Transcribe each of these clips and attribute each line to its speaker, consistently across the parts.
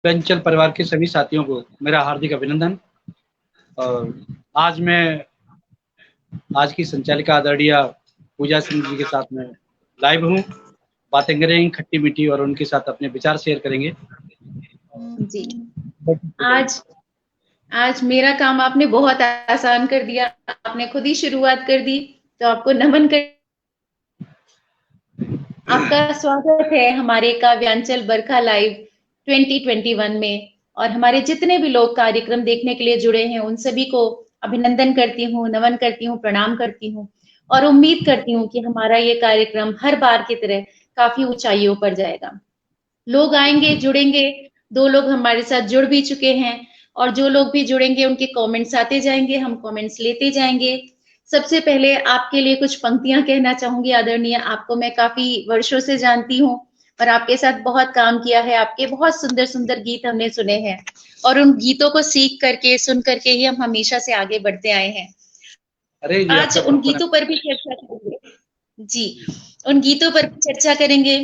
Speaker 1: दिव्यांचल परिवार के सभी साथियों को मेरा हार्दिक अभिनंदन। और आज की संचालिका आदरणीय पूजा सिंह जी के साथ में लाइव हूँ। बातें करेंगे खट्टी मीठी और उनके साथ अपने विचार शेयर करेंगे।
Speaker 2: जी, आज मेरा काम आपने बहुत आसान कर दिया। आपने खुद ही शुरुआत कर दी, तो आपको नमन कर। आपका स्वागत है हमारे काव्यांचल बरखा लाइव 2021 में। और हमारे जितने भी लोग कार्यक्रम देखने के लिए जुड़े हैं उन सभी को अभिनंदन करती हूँ, नमन करती हूँ, प्रणाम करती हूँ और उम्मीद करती हूँ कि हमारा ये कार्यक्रम हर बार की तरह काफी ऊंचाइयों पर जाएगा। लोग आएंगे, जुड़ेंगे। 2 लोग हमारे साथ जुड़ भी चुके हैं और जो लोग भी जुड़ेंगे उनके कमेंट्स आते जाएंगे, हम कमेंट्स लेते जाएंगे। सबसे पहले आपके लिए कुछ पंक्तियां कहना चाहूंगी। आदरणीय, आपको मैं काफी वर्षों से जानती हूँ और आपके साथ बहुत काम किया है। आपके बहुत सुंदर सुंदर गीत हमने सुने हैं और उन गीतों को सीख करके, सुन करके ही हम हमेशा से आगे बढ़ते आए हैं।
Speaker 1: अरे
Speaker 2: आज उन गीतों पर भी चर्चा करेंगे। जी, उन गीतों पर भी चर्चा करेंगे।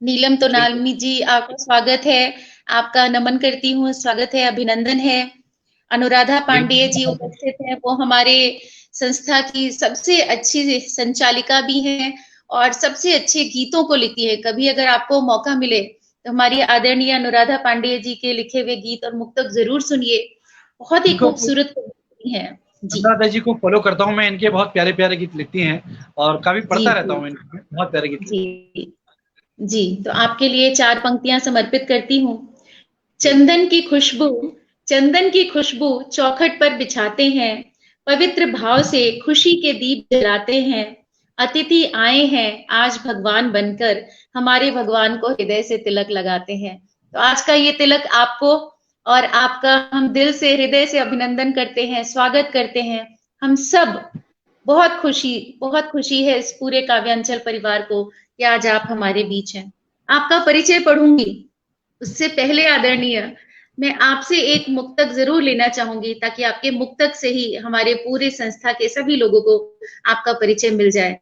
Speaker 2: नीलम तोनालमी जी, आपका स्वागत है। आपका नमन करती हूँ, स्वागत है, अभिनंदन है। अनुराधा पांडेय जी उपस्थित हैं। वो हमारे संस्था की सबसे अच्छी संचालिका भी हैं और सबसे अच्छे गीतों को लिखती है। कभी अगर आपको मौका मिले तो हमारी आदरणीय अनुराधा पांडेय जी के लिखे हुए गीत और मुक्तक जरूर सुनिए। बहुत ही खूबसूरत हैं।
Speaker 1: अनुराधा जी को फॉलो करता हूँ मैं। इनके बहुत प्यारे प्यारे गीत लिखती हैं और काफी पढ़ता रहता हूँ। इनके बहुत प्यारे गीत
Speaker 2: जी जी, तो आपके लिए 4 पंक्तियां समर्पित करती हूँ। चंदन की खुशबू चौखट पर बिछाते हैं, पवित्र भाव से खुशी के दीप जलाते हैं। अतिथि आए हैं आज भगवान बनकर, हमारे भगवान को हृदय से तिलक लगाते हैं। तो आज का ये तिलक आपको और आपका हम दिल से, हृदय से अभिनंदन करते हैं, स्वागत करते हैं। हम सब बहुत खुशी है इस पूरे काव्यांचल परिवार को कि आज आप हमारे बीच हैं। आपका परिचय पढ़ूंगी उससे पहले आदरणीय, मैं आपसे एक मुक्तक जरूर लेना चाहूंगी ताकि आपके मुक्तक से ही हमारे पूरे संस्था के सभी लोगों को आपका परिचय मिल जाए।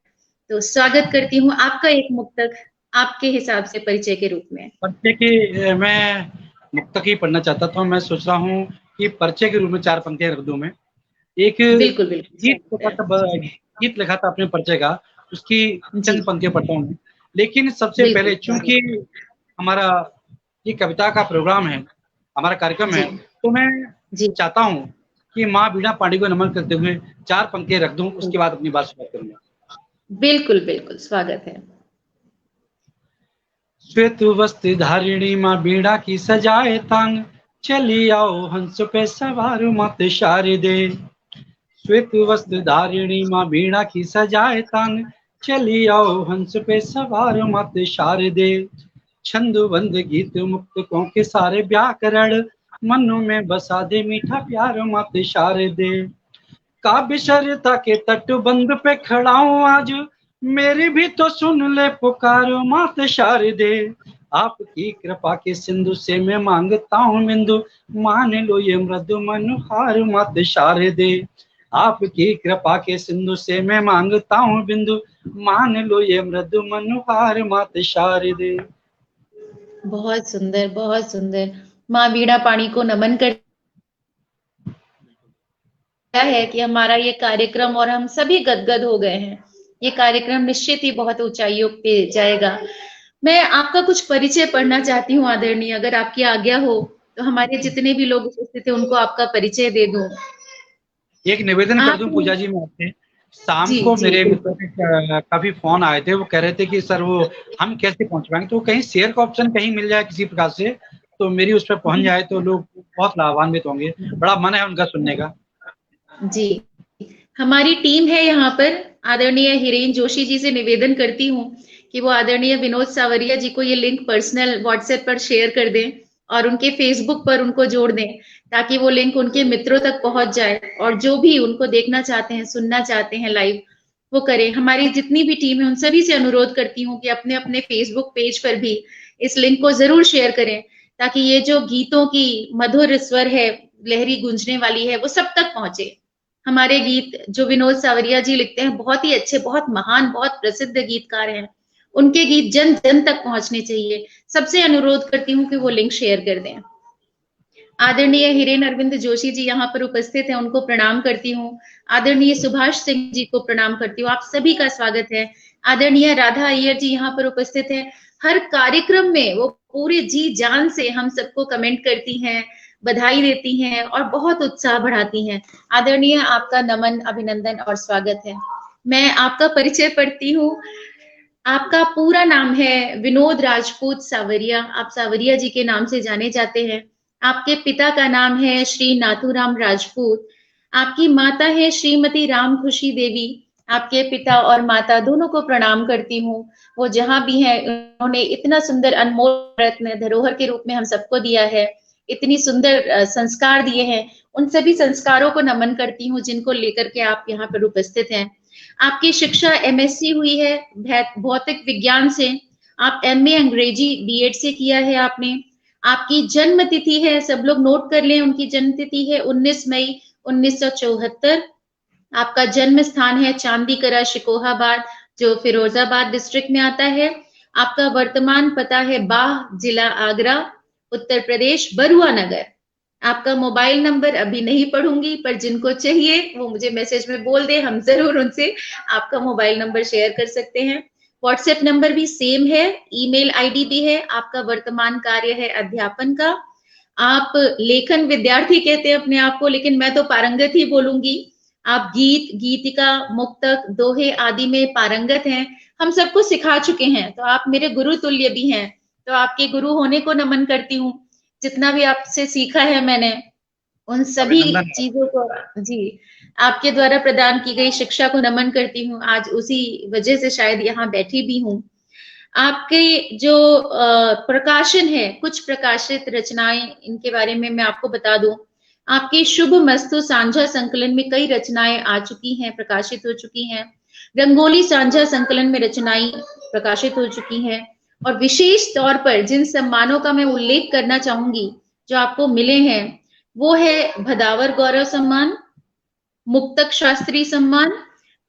Speaker 2: तो स्वागत करती हूँ आपका एक मुक्तक आपके हिसाब से परिचय के रूप में।
Speaker 1: परिचय की मैं मुक्तक ही पढ़ना चाहता था। मैं सोच रहा हूँ कि परिचय के रूप में 4 पंक्तियां रख दूं मैं। एक
Speaker 2: बिल्कुल
Speaker 1: गीत लिखा था अपने परिचय का, उसकी चंद पंक्तियां पढ़ता हूँ। लेकिन सबसे पहले चूंकि हमारा ये कविता का प्रोग्राम है, हमारा कार्यक्रम है, तो मैं चाहता हूँ कि माँ बीणा पांडे को नमन करते हुए 4 पंक्तियां रख दूं, उसके बाद अपनी बात शुरू करूंगा।
Speaker 2: बिल्कुल स्वागत है।
Speaker 1: श्वेत वस्त्र धारिणी माँ बीणा की सजाए तांग, चली आओ हंस पे सवार मत शारदे। श्वेत वस्त्र धारिणी माँ बीणा की सजाए तांग, चली आओ हंस पे सवार मत शारदे। छंदबंद गीत मुक्तकों के सारे व्याकरण, मनु में बसा दे मीठा प्यार मत शारदे। काव्य शर्यता के तटबंध पे खड़ा हूँ आज, मेरी भी तो सुन ले पुकार मात शारदे। आपकी कृपा के सिंधु से मैं मांगता हूँ बिंदु, मान लो ये मृदु मनोहार मात शारदे। आपकी कृपा के सिंधु से मैं मांगता हूँ बिंदु, मान लो ये मृदु मनोहार मात शारदे।
Speaker 2: बहुत सुंदर। माँ बीणा पाणी को नमन कर है कि हमारा ये कार्यक्रम और हम सभी गदगद हो गए हैं। ये कार्यक्रम निश्चित ही बहुत ऊंचाइयों पे जाएगा। मैं आपका कुछ परिचय पढ़ना चाहती हूँ आदरणीय, अगर आपकी आज्ञा हो तो हमारे जितने भी लोग उपस्थित हैं उनको आपका परिचय दे दूं।
Speaker 1: एक निवेदन कर दूं पूजा जी मैं आपसे। शाम को मेरे मित्रों के काफी फोन आए थे, वो कह रहे थे कि सर वो हम कैसे पहुंच पाएंगे, तो कहीं शेयर का ऑप्शन कहीं मिल जाए किसी प्रकार से, तो मेरी उस पर पहुंच जाए तो लोग बहुत लाभान्वित होंगे। बड़ा मन है उनका सुनने का।
Speaker 2: जी, हमारी टीम है यहाँ पर। आदरणीय हिरेन जोशी जी से निवेदन करती हूँ कि वो आदरणीय विनोद सावरिया जी को ये लिंक पर्सनल व्हाट्सएप पर शेयर कर दें और उनके फेसबुक पर उनको जोड़ दें ताकि वो लिंक उनके मित्रों तक पहुंच जाए और जो भी उनको देखना चाहते हैं, सुनना चाहते हैं लाइव, वो करें। हमारी जितनी भी टीम है उन सभी से अनुरोध करती हूँ कि अपने अपने फेसबुक पेज पर भी इस लिंक को जरूर शेयर करें ताकि ये जो गीतों की मधुर स्वर है, लहरी गूंजने वाली है, वो सब तक पहुंचे। हमारे गीत जो विनोद सावरिया जी लिखते हैं, बहुत ही अच्छे, बहुत महान, बहुत प्रसिद्ध गीतकार हैं। उनके गीत जन जन तक पहुंचने चाहिए। सबसे अनुरोध करती हूँ कि वो लिंक शेयर कर दें। आदरणीय हिरेन अरविंद जोशी जी यहाँ पर उपस्थित हैं, उनको प्रणाम करती हूँ। आदरणीय सुभाष सिंह जी को प्रणाम करती हूँ। आप सभी का स्वागत है। आदरणीय राधा अय्यर जी यहाँ पर उपस्थित हैं। हर कार्यक्रम में वो पूरे जी जान से हम सबको कमेंट करती हैं, बधाई देती हैं और बहुत उत्साह बढ़ाती हैं। आदरणीय, आपका नमन, अभिनंदन और स्वागत है। मैं आपका परिचय पढ़ती हूँ। आपका पूरा नाम है विनोद राजपूत सावरिया। आप सावरिया जी के नाम से जाने जाते हैं। आपके पिता का नाम है श्री नाथूराम राजपूत। आपकी माता है श्रीमती राम खुशी देवी। आपके पिता और माता दोनों को प्रणाम करती हूँ। वो जहां भी हैं, उन्होंने इतना सुंदर अनमोल रत्न धरोहर के रूप में हम सबको दिया है, इतनी सुंदर संस्कार दिए हैं। उन सभी संस्कारों को नमन करती हूँ जिनको लेकर के आप यहाँ पर उपस्थित हैं। आपकी शिक्षा एमएससी हुई है भौतिक विज्ञान से। आप एमए अंग्रेजी बीएड से किया है आपने। आपकी जन्म तिथि है, सब लोग नोट कर लें, उनकी जन्म तिथि है 19 मई 1974। आपका जन्म स्थान है चांदीकरा शिकोहाबाद, जो फिरोजाबाद डिस्ट्रिक्ट में आता है। आपका वर्तमान पता है बाह, जिला आगरा, उत्तर प्रदेश, बरुआ नगर। आपका मोबाइल नंबर अभी नहीं पढ़ूंगी, पर जिनको चाहिए वो मुझे मैसेज में बोल दे, हम जरूर उनसे आपका मोबाइल नंबर शेयर कर सकते हैं। व्हाट्सएप नंबर भी सेम है, ईमेल आईडी भी है। आपका वर्तमान कार्य है अध्यापन का। आप लेखन विद्यार्थी कहते हैं अपने आप को, लेकिन मैं तो पारंगत ही बोलूंगी। आप गीत, गीतिका, मुक्तक, दोहे आदि में पारंगत हैं। हम सबको सिखा चुके हैं, तो आप मेरे गुरु तुल्य भी हैं। तो आपके गुरु होने को नमन करती हूँ। जितना भी आपसे सीखा है मैंने, उन सभी
Speaker 1: अभिनंदन।
Speaker 2: चीजों को, जी, आपके द्वारा प्रदान की गई शिक्षा को नमन करती हूँ। आज उसी वजह से शायद यहाँ बैठी भी हूँ। आपके जो प्रकाशन है, कुछ प्रकाशित रचनाएं, इनके बारे में मैं आपको बता दूं। आपके शुभ मस्तु सांझा संकलन में कई रचनाएं आ चुकी हैं, प्रकाशित हो चुकी हैं। रंगोली सांझा संकलन में रचनाएं प्रकाशित हो चुकी हैं। और विशेष तौर पर जिन सम्मानों का मैं उल्लेख करना चाहूंगी जो आपको मिले हैं, वो है भदावर गौरव सम्मान, मुक्तक शास्त्री सम्मान,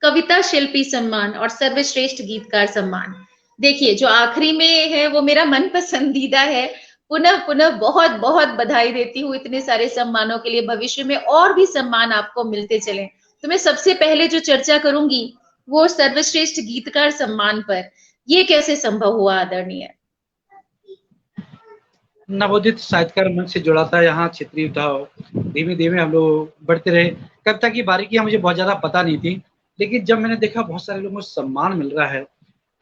Speaker 2: कविता शिल्पी सम्मान और सर्वश्रेष्ठ गीतकार सम्मान। देखिए, जो आखिरी में है वो मेरा मन पसंदीदा है। पुनः पुनः बहुत बहुत बधाई देती हूँ इतने सारे सम्मानों के लिए। भविष्य में और भी सम्मान आपको मिलते चले। तो मैं सबसे पहले जो चर्चा करूंगी वो सर्वश्रेष्ठ गीतकार सम्मान पर। ये कैसे संभव हुआ आदरणीय?
Speaker 1: नवोदित साहित्यकार मंच से जुड़ा था यहाँ क्षेत्रीय उठाव। धीमे धीमे हम लोग बढ़ते रहे। कविता की बारीकियां मुझे बहुत ज्यादा पता नहीं थी, लेकिन जब मैंने देखा बहुत सारे लोगों को सम्मान मिल रहा है,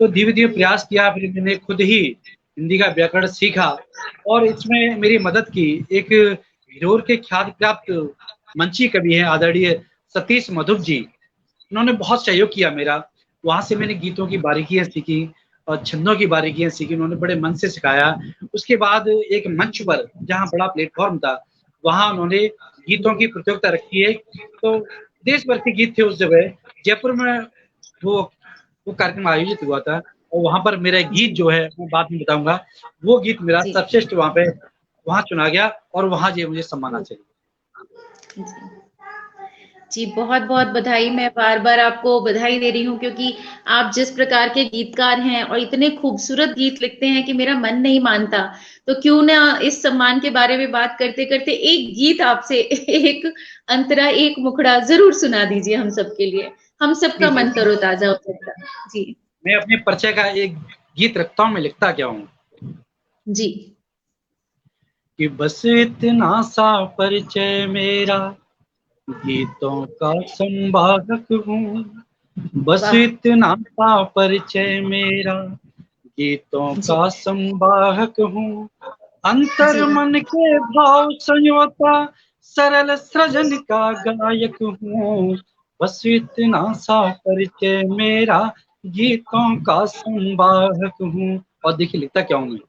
Speaker 1: तो धीरे धीरे प्रयास किया। फिर मैंने खुद ही हिंदी का व्याकरण सीखा और इसमें मेरी मदद की एक हिरोर के ख्याति प्राप्त मंची कवि हैं आदरणीय सतीश मधुप जी। उन्होंने बहुत सहयोग किया मेरा। वहां से मैंने गीतों की बारीकियां सीखी और छंदों की बारीकियां सीखी। उन्होंने बड़े मन से सिखाया। उसके बाद एक मंच पर जहाँ बड़ा प्लेटफॉर्म था, वहां उन्होंने गीतों की प्रतियोगिता रखी है। तो देश भर के गीत थे उस जगह। जयपुर में वो कार्यक्रम आयोजित हुआ था और वहां पर मेरा गीत जो है, मैं बाद में बताऊंगा, वो गीत मेरा सर्वश्रेष्ठ वहां चुना गया और वहां जो मुझे सम्मान चाहिए।
Speaker 2: जी, बहुत बहुत बधाई। मैं बार बार आपको बधाई दे रही हूँ, क्योंकि आप जिस प्रकार के गीतकार हैं और इतने खूबसूरत गीत लिखते हैं कि मेरा मन नहीं मानता। तो क्यों ना इस सम्मान के बारे में बात करते करते एक गीत आपसे, एक अंतरा, एक मुखड़ा जरूर सुना दीजिए हम सबके लिए। हम सबका मन तरोताजा हो जाएगा। जी,
Speaker 1: मैं अपने परिचय का एक गीत रखता हूँ। मैं लिखता क्या हूँ
Speaker 2: जी,
Speaker 1: कि बस इतना सा परिचय मेरा, गीतों का संवाहक हूँ। बस इतना सा परिचय मेरा, गीतों का संवाहक हूँ। अंतर मन के भाव संयोता, सरल सृजन का गायक हूँ। बस इतना सा परिचय मेरा, गीतों का संवाहक हूँ। और देखिए लिखता क्या हूँ मैं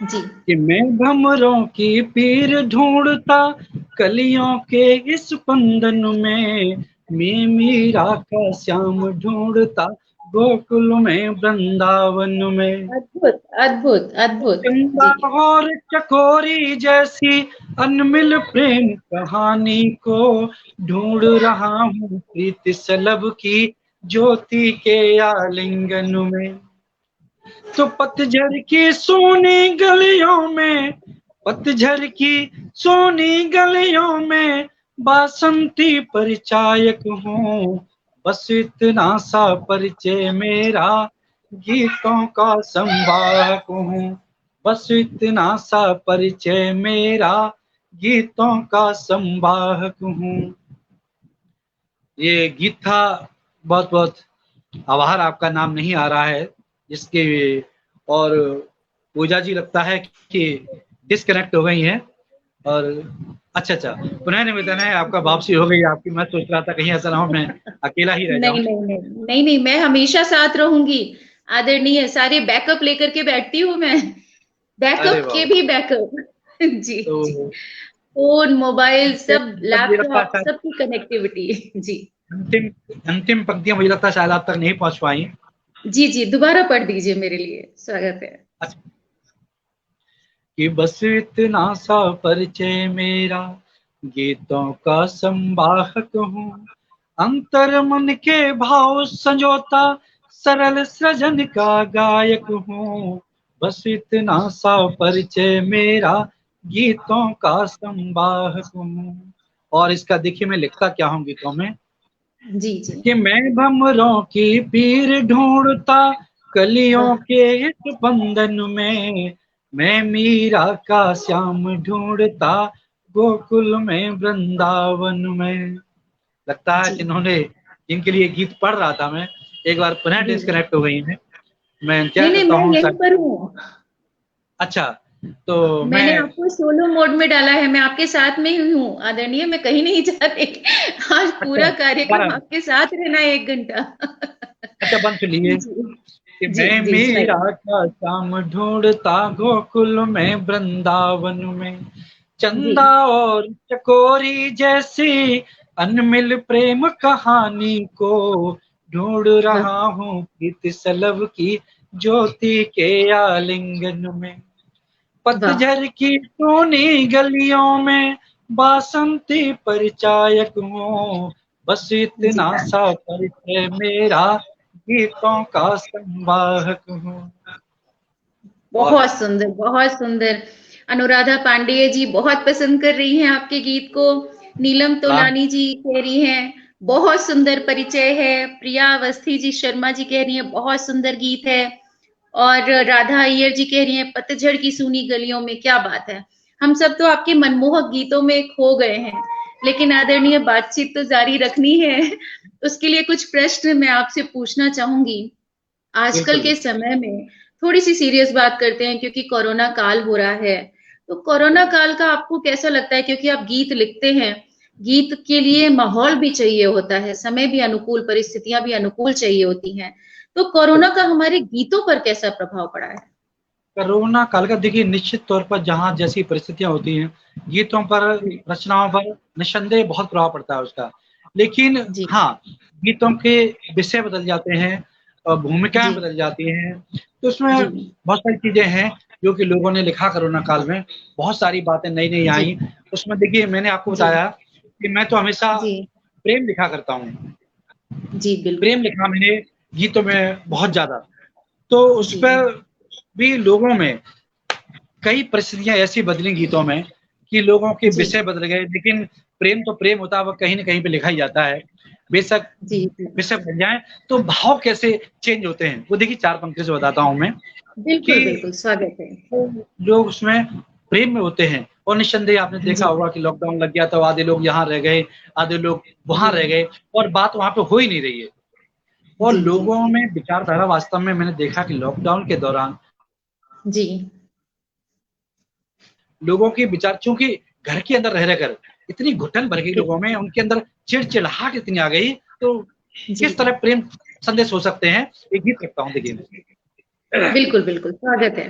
Speaker 2: जी,
Speaker 1: कि मैं भंवरों की पीर ढूंढता, कलियों के इस कुंदन में, मैं मीरा का श्याम ढूंढता, गोकुल में वृंदावन में।
Speaker 2: अद्भुत अद्भुत अद्भुत।
Speaker 1: चंदा और चकोरी जैसी अनमिल प्रेम कहानी को ढूंढ रहा हूँ, प्रीति सलभ की ज्योति के आलिंगन में। तो पतझड़ की सोनी गलियों में, पतझड़ की सोनी गलियों में बासंती परिचायक हूँ, बस इतना सा परिचय मेरा, गीतों का संवाहक हूँ, बस इतना सा परिचय मेरा, गीतों का संवाहक हूँ। ये गीत था। बहुत बहुत आभार, आपका नाम नहीं आ रहा है जिसके, और पूजा जी लगता है कि डिस्कनेक्ट हो गई हैं। और अच्छा पुनः निवेदन है, आपका वापसी हो गई आपकी। मैं सोच रहा था कहीं ऐसा ना हो मैं अकेला ही रह जाऊं।
Speaker 2: नहीं, मैं हमेशा साथ रहूंगी आदरणीय। सारे बैकअप लेकर के बैठती हूँ मैं,
Speaker 1: अरे
Speaker 2: बैकअप के
Speaker 1: वाह।
Speaker 2: भी बैकअप। जी
Speaker 1: तो
Speaker 2: जी, फोन, मोबाइल, सब,
Speaker 1: मुझे लगता है
Speaker 2: लैपटॉप,
Speaker 1: शायद
Speaker 2: सबकी कनेक्टिविटी। जी
Speaker 1: अंतिम अंतिम पंक्तियां मुझे लगता है शायद आप तक नहीं पहुंच पाई।
Speaker 2: जी जी, दोबारा पढ़ दीजिए मेरे लिए, स्वागत है।
Speaker 1: अच्छा, कि बस इतना सा परिचय मेरा, गीतों का संवाहक हूँ, अंतर मन के भाव संजोता, सरल सृजन का गायक हूँ, बस इतना सा परिचय मेरा, गीतों का संवाहक हूँ। और इसका देखिए मैं लिखता क्या हूँ गीतों में,
Speaker 2: जी जी
Speaker 1: कि मैं भमरों की पीर ढूंढता, कलियों
Speaker 2: वाह
Speaker 1: के इस बंधन में, मैं मीरा का श्याम ढूंढता, गोकुल में वृंदावन में। लगता है
Speaker 2: जी
Speaker 1: जिन्होंने, जिनके लिए गीत पढ़ रहा था मैं, एक बार पुनः
Speaker 2: जी जी।
Speaker 1: डिस्कनेक्ट हो गई है। मैं क्या
Speaker 2: नहीं,
Speaker 1: करता
Speaker 2: मैं
Speaker 1: हूँ
Speaker 2: यहीं
Speaker 1: सर।
Speaker 2: पर हूँ।
Speaker 1: अच्छा, तो
Speaker 2: मैंने
Speaker 1: मैं,
Speaker 2: आपको सोलो मोड में डाला है, मैं आपके साथ में ही हूँ आदरणीय, मैं कहीं नहीं जा रही। आज
Speaker 1: अच्छा
Speaker 2: पूरा कार्यक्रम
Speaker 1: दोबारा,
Speaker 2: आपके साथ रहना है 1 घंटा।
Speaker 1: अच्छा बंद सुनिए,
Speaker 2: जी
Speaker 1: कि
Speaker 2: जी
Speaker 1: मैं
Speaker 2: जी,
Speaker 1: मीरा
Speaker 2: सुनाइए।
Speaker 1: का श्याम ढूंढता, गोकुल में वृंदावन में,
Speaker 2: जी
Speaker 1: चंदा और चकोरी जैसी अनमिल प्रेम कहानी को ढूंढ
Speaker 2: वाह
Speaker 1: रहा हूँ, प्रीत सलभ की ज्योति के आलिंगन में,
Speaker 2: वाह,
Speaker 1: पतझड़ की सोनी गलियों में बासंती परिचायक हूँ, बस
Speaker 2: जी
Speaker 1: इतना सा परिचय मेरा, गीतों का संवाहक हूँ। और
Speaker 2: बहुत सुंदर, बहुत सुंदर। अनुराधा पांडेय जी बहुत पसंद कर रही हैं आपके गीत को। नीलम
Speaker 1: वाह,
Speaker 2: तोलानी जी कह रही हैं बहुत सुंदर परिचय है। प्रिया अवस्थी जी शर्मा जी कह रही हैं बहुत सुंदर गीत है। और राधा अय्यर जी कह रही हैं पतझड़ की सूनी गलियों में, क्या बात है। हम सब तो आपके मनमोहक गीतों में खो गए हैं, लेकिन आदरणीय बातचीत तो जारी रखनी है। उसके लिए कुछ प्रश्न मैं आपसे पूछना चाहूंगी। आजकल
Speaker 1: बिल्कुल
Speaker 2: के समय में थोड़ी सी सीरियस बात करते हैं, क्योंकि कोरोना काल हो रहा है। तो कोरोना काल का आपको कैसा लगता है? क्योंकि आप गीत लिखते हैं, गीत के लिए माहौल भी चाहिए होता है, समय भी अनुकूल, परिस्थितियां भी अनुकूल चाहिए होती हैं। तो कोरोना का हमारे गीतों पर कैसा प्रभाव पड़ा है?
Speaker 1: कोरोना काल का देखिए, निश्चित तौर पर जहाँ जैसी परिस्थितियां होती हैं, गीतों पर,
Speaker 2: जी
Speaker 1: रचनाओं पर निस्संदेह बहुत प्रभाव पड़ता है उसका। लेकिन
Speaker 2: जी
Speaker 1: हाँ, गीतों के विषय बदल जाते हैं और भूमिकाएं
Speaker 2: जी
Speaker 1: बदल जाती हैं, तो उसमें
Speaker 2: जी
Speaker 1: बहुत सारी चीजें हैं जो कि लोगों ने लिखा कोरोना काल में। बहुत सारी बातें नई नई
Speaker 2: जी
Speaker 1: आई उसमें। देखिए मैंने आपको
Speaker 2: जी
Speaker 1: बताया कि मैं तो हमेशा
Speaker 2: जी
Speaker 1: प्रेम लिखा करता हूँ,
Speaker 2: जी
Speaker 1: प्रेम
Speaker 2: बिल्कुल।
Speaker 1: लिखा मैंने गीतों में बहुत ज्यादा। तो उस
Speaker 2: जी
Speaker 1: पर भी लोगों में कई परिस्थितियां ऐसी बदली गीतों में कि लोगों के
Speaker 2: जी
Speaker 1: विषय बदल गए, लेकिन प्रेम तो प्रेम होता है, वो कहीं ना कहीं पे लिखा ही जाता है। बेशक
Speaker 2: जी जी
Speaker 1: विषय बन जाए तो भाव कैसे चेंज होते हैं वो देखिए, 4 पंक्ति से बताता हूं मैं।
Speaker 2: बिल्कुल
Speaker 1: कि
Speaker 2: बिल्कुल, स्वागत है।
Speaker 1: लोग उसमें प्रेम में होते हैं, और निस्संदेह आपने देखा
Speaker 2: जी
Speaker 1: होगा कि लॉकडाउन लग गया तो आधे लोग यहाँ रह गए, आधे लोग वहां
Speaker 2: जी
Speaker 1: रह गए, और बात वहां पे हो ही नहीं रही है। और
Speaker 2: जी जी
Speaker 1: लोगों
Speaker 2: जी
Speaker 1: में विचारधारा, वास्तव में मैंने देखा कि लॉकडाउन के दौरान
Speaker 2: जी
Speaker 1: लोगों की विचार, चूंकि घर के अंदर रह रहकर इतनी घुटन भर गई लोगों में,
Speaker 2: बिल्कुल।
Speaker 1: उनके अंदर चिड़चिड़ाहट इतनी आ गई, तो
Speaker 2: जी
Speaker 1: किस तरह प्रेम संदेश हो सकते हैं। एक गीत रखता हूँ देखिए,
Speaker 2: बिल्कुल बिल्कुल, स्वागत है।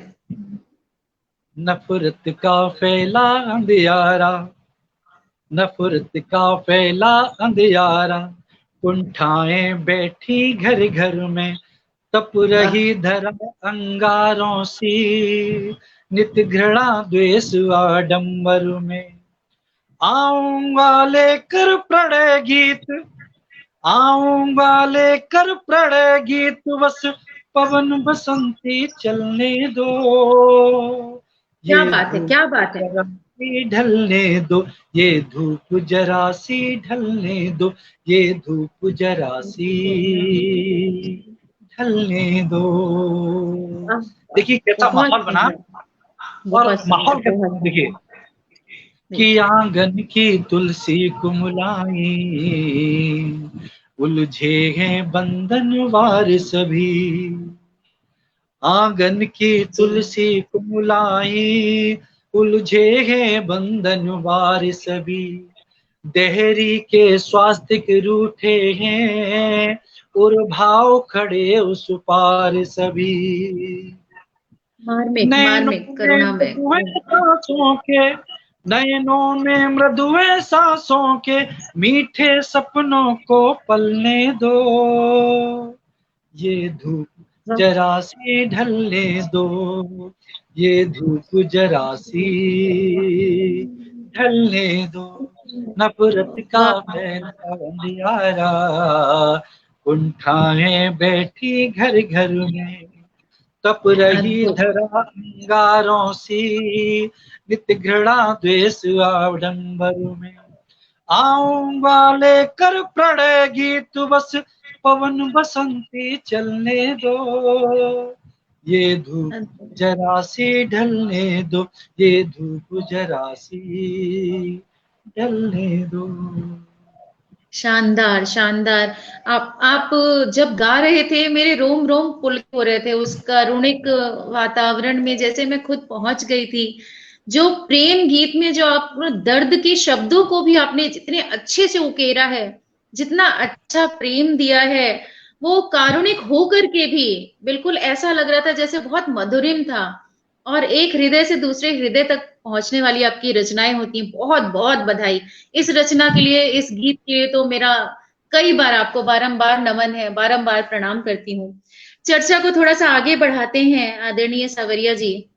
Speaker 1: नफरत का फैला अंधियारा, नफरत का फैला अंधियारा, कुंठाएं बैठी घर घर में, तप
Speaker 2: वाह
Speaker 1: रही धरा अंगारों सी, नित घृणा द्वेष आडंबर में, आऊंगा लेकर प्रणय गीत, आऊंगा लेकर प्रणय गीत, बस पवन बसंती चलने दो,
Speaker 2: क्या बात है, क्या बात है।
Speaker 1: जरा सी ढलने दो, ये धूप जरा सी ढलने दो, ये धूप जरा सी ढलने दो।
Speaker 2: वाह, वाह,
Speaker 1: देखिए कैसा
Speaker 2: बहुत
Speaker 1: माहौल बना।
Speaker 2: सुंदर,
Speaker 1: और
Speaker 2: बहुत
Speaker 1: माहौल
Speaker 2: सुंदर,
Speaker 1: कैसा
Speaker 2: बहुत
Speaker 1: देखिए
Speaker 2: सुंदर।
Speaker 1: कि आंगन की तुलसी कुमलाई, उलझे हैं बंधन वार सभी। आंगन की
Speaker 2: जी,
Speaker 1: तुलसी कुमलाई, उलझे हैं बंधन वार सभी। देहरी के स्वास्तिक रूठे हैं, और भाव खड़े उस पार सभी।
Speaker 2: मार्मिक,
Speaker 1: नैनों
Speaker 2: मार्मिक,
Speaker 1: में
Speaker 2: करुणामय।
Speaker 1: मृदुए सांसों के, नैनों में मृदुए सांसों के, मीठे सपनों को पलने दो, ये धूप
Speaker 2: वाह,
Speaker 1: जरा सी ढलने दो, ये धूप जरा सी ढलने दो। नफरत का
Speaker 2: वाह,
Speaker 1: फैला अंधियारा, कुंठाएं बैठी घर घर में, तप रही
Speaker 2: अद्भुत।
Speaker 1: धरा अंगारों सी, नित्य घृणा द्वेष आडंबर में। आऊंगा लेकर प्रणय गीत, बस पवन बसंती चलने दो, ये धूप
Speaker 2: अद्भुत।
Speaker 1: जरा सी ढलने दो, ये धूप जरा सी ढलने दो।
Speaker 2: शानदार, शानदार। आप जब गा रहे थे मेरे रोम रोम पुलक हो रहे थे, उस करुणिक वातावरण में जैसे मैं खुद पहुंच गई थी। जो प्रेम गीत में जो आप दर्द के शब्दों को भी आपने जितने अच्छे से उकेरा है, जितना अच्छा प्रेम दिया है, वो कारुणिक होकर के भी बिल्कुल ऐसा लग रहा था जैसे बहुत मधुरिम था। और एक हृदय से दूसरे हृदय तक पहुंचने वाली आपकी रचनाएं होती हैं। बहुत बहुत बधाई इस रचना के लिए, इस गीत के लिए तो मेरा कई बार आपको बारंबार नमन है, बारंबार प्रणाम करती हूँ। चर्चा को थोड़ा सा आगे बढ़ाते हैं आदरणीय सावरिया जी।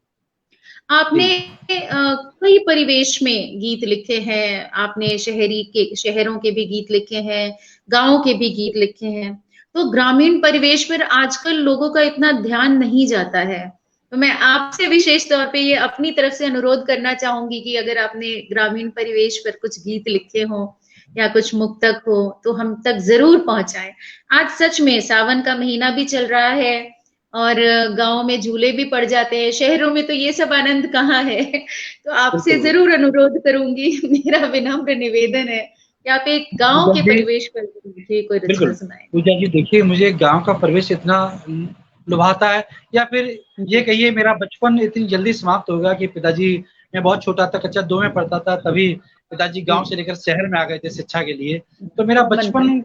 Speaker 2: आपने
Speaker 1: जी
Speaker 2: कई परिवेश में गीत लिखे हैं, आपने शहरों के भी गीत लिखे हैं, गांवों के भी गीत लिखे हैं। तो ग्रामीण परिवेश पर आजकल लोगों का इतना ध्यान नहीं जाता है। तो मैं आपसे विशेष तौर पे ये अपनी तरफ से अनुरोध करना चाहूंगी कि अगर आपने ग्रामीण परिवेश पर कुछ गीत लिखे हो या कुछ मुक्तक हो तो हम तक जरूर पहुंचाएं। आज सच में सावन का महीना भी चल रहा है और गांव में झूले भी पड़ जाते हैं, शहरों में तो ये सब आनंद कहाँ है। तो आपसे
Speaker 1: बिल्कुल
Speaker 2: जरूर अनुरोध करूंगी, मेरा विनम्र निवेदन है कि आप एक गांव
Speaker 1: पूजा
Speaker 2: के
Speaker 1: जी,
Speaker 2: परिवेश पर मुझे कोई रचना
Speaker 1: बिल्कुल
Speaker 2: सुनाए।
Speaker 1: पूजा जी, देखिए मुझे गांव का परिवेश इतना लुभाता है, या फिर ये
Speaker 2: जी,
Speaker 1: कहिए मेरा बचपन इतनी जल्दी समाप्त हो गया कि पिताजी, मैं बहुत छोटा था, कक्षा 2 में पढ़ता था, तभी पिताजी
Speaker 2: जी,
Speaker 1: गांव से लेकर शहर में आ गए थे शिक्षा के लिए। तो मेरा
Speaker 2: कॉमन था।
Speaker 1: बचपन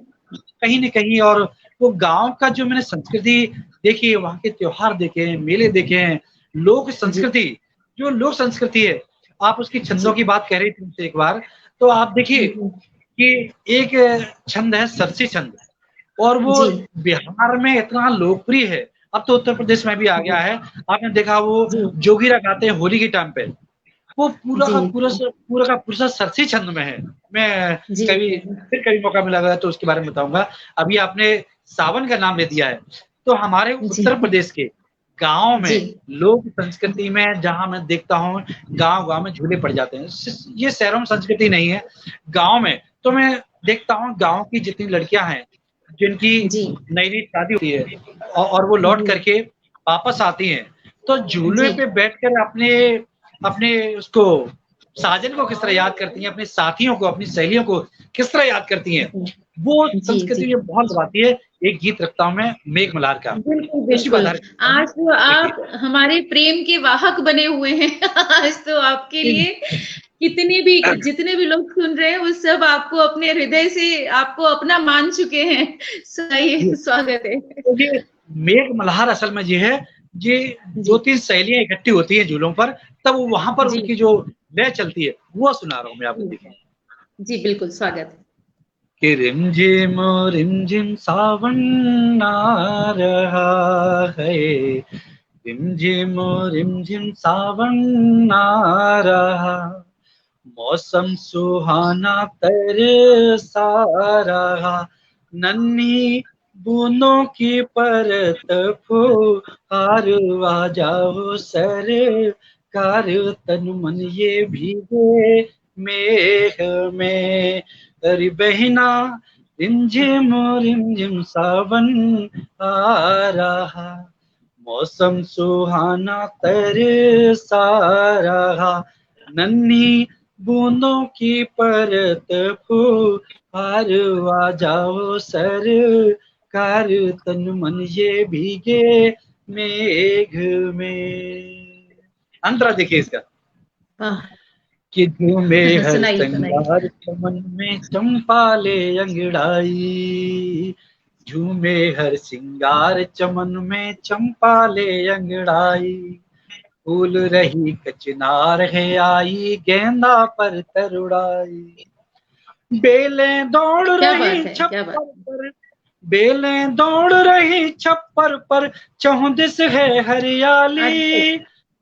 Speaker 1: कहीं न कहीं, और वो गाँव का जो मैंने संस्कृति देखी है, वहाँ के त्योहार देखे हैं, मेले देखे हैं, लोक
Speaker 2: जी,
Speaker 1: संस्कृति, जो लोक संस्कृति है, आप उसकी छंदों
Speaker 2: जी,
Speaker 1: की बात कह रही थी मुझसे एक बार, तो आप देखिए
Speaker 2: जी,
Speaker 1: कि एक छंद है सरसी छंद, और वो
Speaker 2: जी,
Speaker 1: बिहार में इतना लोकप्रिय है, अब तो उत्तर प्रदेश में भी आ गया है। आपने देखा वो
Speaker 2: जी,
Speaker 1: जोगीरा गाते हैं होली के टाइम पे, वो पूरा
Speaker 2: जी,
Speaker 1: का पूरा सरसी छंद में है। मैं
Speaker 2: जी,
Speaker 1: कभी फिर कभी मौका मिला तो उसके बारे में बताऊंगा। अभी आपने सावन का नाम ले दिया है, तो हमारे
Speaker 2: जी,
Speaker 1: उत्तर प्रदेश के गाँव
Speaker 2: जी,
Speaker 1: में लोक संस्कृति में जहाँ मैं देखता हूँ, गाँव-गाँव में झूले पड़ जाते हैं। ये शहरों में संस्कृति नहीं है, गाँव में तो मैं देखता हूँ गाँव की जितनी लड़कियाँ हैं, जिनकी
Speaker 2: जी,
Speaker 1: नई-नई शादी होती है, और वो लौट करके वापस आती हैं, तो झूले
Speaker 2: जी,
Speaker 1: पे बैठकर अपने अपने उसको साजन को किस तरह याद करती हैं, अपने साथियों को, अपनी सहेलियों को किस तरह याद करती हैं, वो
Speaker 2: जी, जी,
Speaker 1: संस्कृति मुझे बहुत लुभाती है। एक गीत रखता हूँ मैं मेघ मल्हार का,
Speaker 2: बिल्कुल,
Speaker 1: उसी को
Speaker 2: बिल्कुल।
Speaker 1: आधारित करता हूँ मैं,
Speaker 2: आज तो
Speaker 1: देखिए।
Speaker 2: आप हमारे प्रेम के वाहक बने हुए हैं। आज तो आपके लिए कितने भी जितने भी लोग सुन रहे हैं वो सब आपको अपने हृदय से आपको अपना मान चुके हैं।
Speaker 1: जी,
Speaker 2: सही स्वागत है।
Speaker 1: तो ये मेघ मल्हार असल में ये है, ये
Speaker 2: जी,
Speaker 1: 2-3 सहेलियाँ इकट्ठी होती हैं झूलों पर, तब वहाँ पर
Speaker 2: जी,
Speaker 1: उनकी जो लय चलती है, वो सुना रहा हूँ मैं आपको,
Speaker 2: जी,
Speaker 1: देखिए।
Speaker 2: जी, बिल्कुल स्वागत है।
Speaker 1: कि रिमझिम सावन आ रहा है, रिमझिम सावन आ रहा, मौसम सुहाना तरसा रहा, नन्ही बूंदों की परत फुहार, आ जाओ सरकार, कार तन मन ये भीगे मेघ में। अरे बहना रिमझिम सावन आ रहा, मौसम सुहाना तरसा रहा, नन्ही बूंदों की परत फुहार आ जाओ सरकार तन मन ये भीगे मेघ में। अंतरा देखिए इसका
Speaker 2: वाह,
Speaker 1: कि झूमे हर
Speaker 2: सुनाइए सुनाइए।
Speaker 1: श्रृंगार चमन में चंपा ले अंगड़ाई, झूमे हर सिंगार चमन में चंपा ले अंगड़ाई, फूल रही कचनार है आई गेंदा पर तरुड़ाई, बेलें दौड़
Speaker 2: क्या
Speaker 1: रही
Speaker 2: बात है, क्या बात
Speaker 1: छप्पर
Speaker 2: है।
Speaker 1: पर, बेलें दौड़ रही छप्पर पर, चौदिस है
Speaker 2: अद्भुत।
Speaker 1: हरियाली,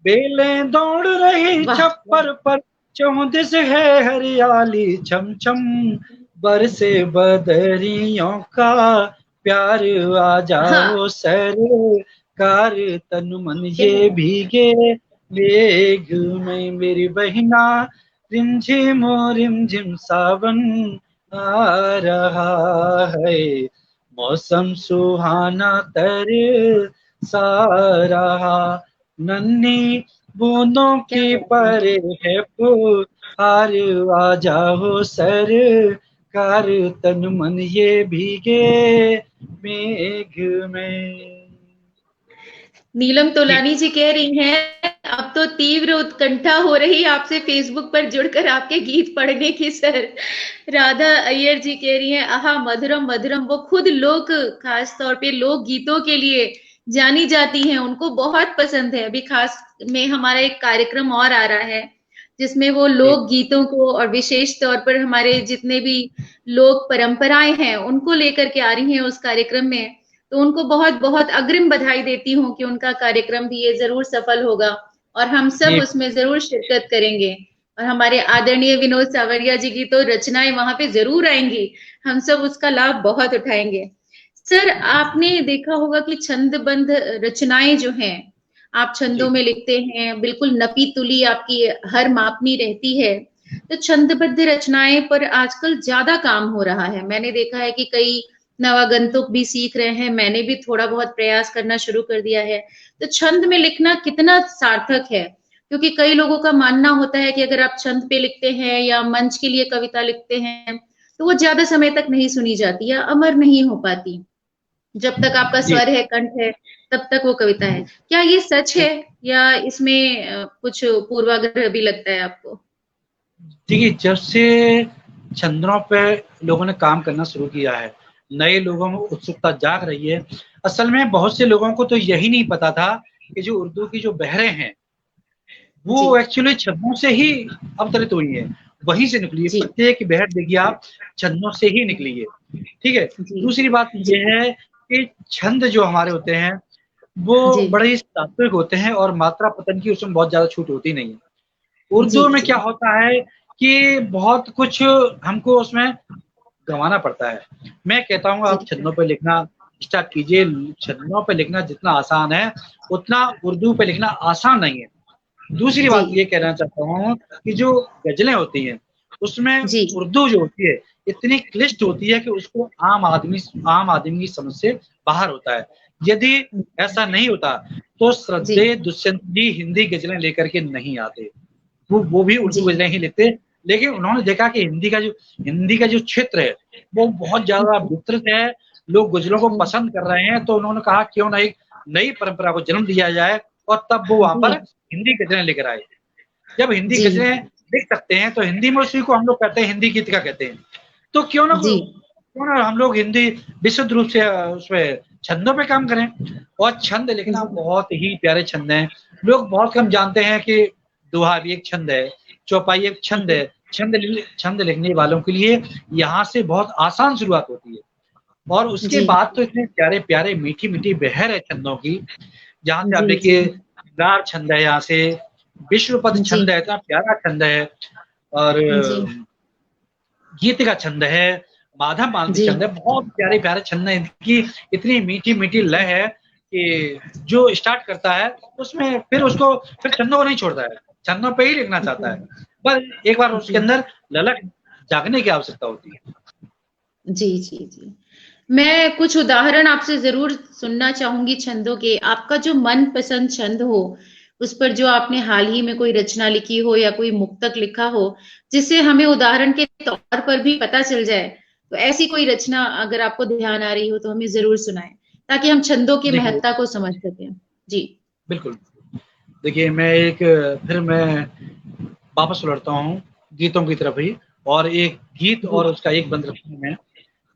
Speaker 1: बेलें दौड़ रही
Speaker 2: वाह वाह।
Speaker 1: छप्पर पर, चौदिस है हरियाली, छम छम बरसे बदरियों का प्यार आ
Speaker 2: हाँ,
Speaker 1: जाओ सरकार तन मन
Speaker 2: क्या
Speaker 1: ये
Speaker 2: बात है।
Speaker 1: भीगे मेघ में। मेरी बहिना रिमझिम सावन आ रहा है, मौसम सुहाना तरसा रहा, नन्ही बूंदों
Speaker 2: क्या
Speaker 1: की
Speaker 2: बात है।
Speaker 1: परे है फुहार आ जाओ सरकार तन मन ये भीगे मेघ में।
Speaker 2: नीलम
Speaker 1: जी
Speaker 2: तोलानी जी कह रही हैं, अब तो तीव्र उत्कंठा हो रही आपसे फेसबुक पर जुड़कर आपके गीत पढ़ने की सर। राधा अय्यर जी कह रही हैं, आहा मधुरम मधुरम। वो खुद लोक, खास तौर पे लोक गीतों के लिए जानी जाती हैं, उनको बहुत पसंद है। अभी खास में हमारा एक कार्यक्रम और आ रहा है जिसमें वो
Speaker 1: जी
Speaker 2: लोक गीतों को और विशेष तौर पर हमारे जितने भी लोक परंपराएं हैं उनको लेकर के आ रही हैं उस कार्यक्रम में। तो उनको बहुत बहुत अग्रिम बधाई देती हूँ कि उनका कार्यक्रम भी ये जरूर सफल होगा और हम सब
Speaker 1: जी
Speaker 2: उसमें जरूर शिरकत करेंगे। और हमारे आदरणीय विनोद सावरिया जी की तो रचनाएं वहां पे जरूर आएंगी, हम सब उसका लाभ बहुत उठाएंगे। सर, आपने देखा होगा कि छंदबद्ध रचनाएं जो हैं, आप छंदों
Speaker 1: जी
Speaker 2: में लिखते हैं, बिल्कुल नपी तुली आपकी हर मापनी रहती है। तो छंदबद्ध रचनाएं पर आजकल ज्यादा काम हो रहा है। मैंने देखा है कि कई नवागंतुक भी सीख रहे हैं, मैंने भी थोड़ा बहुत प्रयास करना शुरू कर दिया है। तो छंद में लिखना कितना सार्थक है? क्योंकि कई लोगों का मानना होता है कि अगर आप छंद पे लिखते हैं या मंच के लिए कविता लिखते हैं तो वो ज्यादा समय तक नहीं सुनी जाती या अमर नहीं हो पाती। जब तक आपका
Speaker 1: जी
Speaker 2: स्वर है, कंठ है, तब तक वो कविता है। क्या ये सच है या इसमें कुछ पूर्वाग्रह भी लगता है आपको?
Speaker 1: देखिए, जब से छंदों पे लोगों ने काम करना शुरू किया है, नए लोगों में उत्सुकता जाग रही है। असल में बहुत से लोगों को तो यही नहीं पता था कि जो उर्दू की जो बहरें हैं
Speaker 2: जी
Speaker 1: वो एक्चुअली छंदों से ही अवतरित हुई है, वहीं से निकली है।
Speaker 2: जी
Speaker 1: प्रत्येक बहर देखिए आप, छंदों से ही निकली है। ठीक है।
Speaker 2: जी
Speaker 1: दूसरी बात
Speaker 2: जी
Speaker 1: ये है कि छंद जो हमारे होते हैं वो
Speaker 2: जी
Speaker 1: बड़े ही सात्विक होते हैं और मात्रा पतन की उसमें बहुत ज्यादा छूट होती नहीं है।
Speaker 2: जी
Speaker 1: उर्दू में
Speaker 2: जी
Speaker 1: क्या होता है कि बहुत कुछ हमको उसमें गंवाना पड़ता है। मैं कहता हूँ
Speaker 2: जी
Speaker 1: आप छंदों पे लिखना स्टार्ट कीजिए। छंदों पे लिखना जितना आसान है उतना उर्दू पे लिखना आसान नहीं है। दूसरी
Speaker 2: जी
Speaker 1: बात ये कहना चाहता हूँ कि जो गजलें होती हैं उसमें
Speaker 2: जी
Speaker 1: उर्दू जो होती है इतनी क्लिष्ट होती है कि उसको आम आदमी की समझ से बाहर होता है। यदि ऐसा नहीं होता तो
Speaker 2: जी
Speaker 1: श्रद्धेय दुष्यंत जी हिंदी गजलें लेकर के नहीं आते, वो भी उर्दू
Speaker 2: जी
Speaker 1: गजलें ही लिखते। लेकिन उन्होंने देखा कि हिंदी का जो क्षेत्र है वो बहुत ज्यादा विस्तृत है, लोग गजलों को पसंद कर रहे हैं, तो उन्होंने कहा क्यों ना एक नई परंपरा को जन्म दिया जाए, और तब वो वहां पर
Speaker 2: जी
Speaker 1: हिंदी गजलें लेकर आए। जब हिंदी
Speaker 2: जी
Speaker 1: गजलें लिख सकते हैं तो हिंदी में उसी को हम लोग कहते हैं हिंदी गीत का कहते हैं। तो
Speaker 2: जी
Speaker 1: क्यों ना हम लोग हिंदी विशुद्ध रूप से उसमें छंदों पे काम करें। और छंद लिखना
Speaker 2: जी
Speaker 1: बहुत ही प्यारे छंद हैं। लोग बहुत कम जानते हैं कि दोहा भी एक छंद है, चौपाई एक छंद है। छंद लिखने वालों के लिए यहाँ से बहुत आसान शुरुआत होती है, और उसके
Speaker 2: जी
Speaker 1: बाद तो इतने प्यारे प्यारे मीठी मीठी बहर है छंदों की। जहाँ से आप
Speaker 2: जी जी
Speaker 1: देखिए दार छंद है, यहाँ से विश्वपद
Speaker 2: जी
Speaker 1: छंद है, इतना प्यारा छंद है। और
Speaker 2: जी
Speaker 1: गीत का छंद है, माधव मालती
Speaker 2: जी
Speaker 1: छंद है, बहुत प्यारे प्यारे छंद है। इनकी इतनी मीठी मीठी लय है कि जो स्टार्ट करता है उसमें फिर उसको फिर छंदों को नहीं छोड़ता है, छंदों पे ही लिखना चाहता है, बस एक बार उसके अंदर ललक जागने की आवश्यकता होती है।
Speaker 2: जी जी जी, मैं कुछ उदाहरण आपसे जरूर सुनना चाहूंगी छंदों के। आपका जो मनपसंद छंद हो, उस पर जो आपने हाल ही में कोई रचना लिखी हो या कोई मुक्तक लिखा हो, जिससे हमें उदाहरण के तौर पर भी पता चल जाए, तो ऐसी कोई रचना अगर आपको ध्यान आ रही हो तो हमें जरूर सुनाएं, ताकि हम छंदों की
Speaker 1: देखिए
Speaker 2: महत्ता को समझ सकें। जी
Speaker 1: बिल्कुल, देखिए फिर मैं वापस लौटता हूँ गीतों की तरफ ही, और एक गीत
Speaker 2: जी
Speaker 1: और उसका एक बंद रखूँ मैं,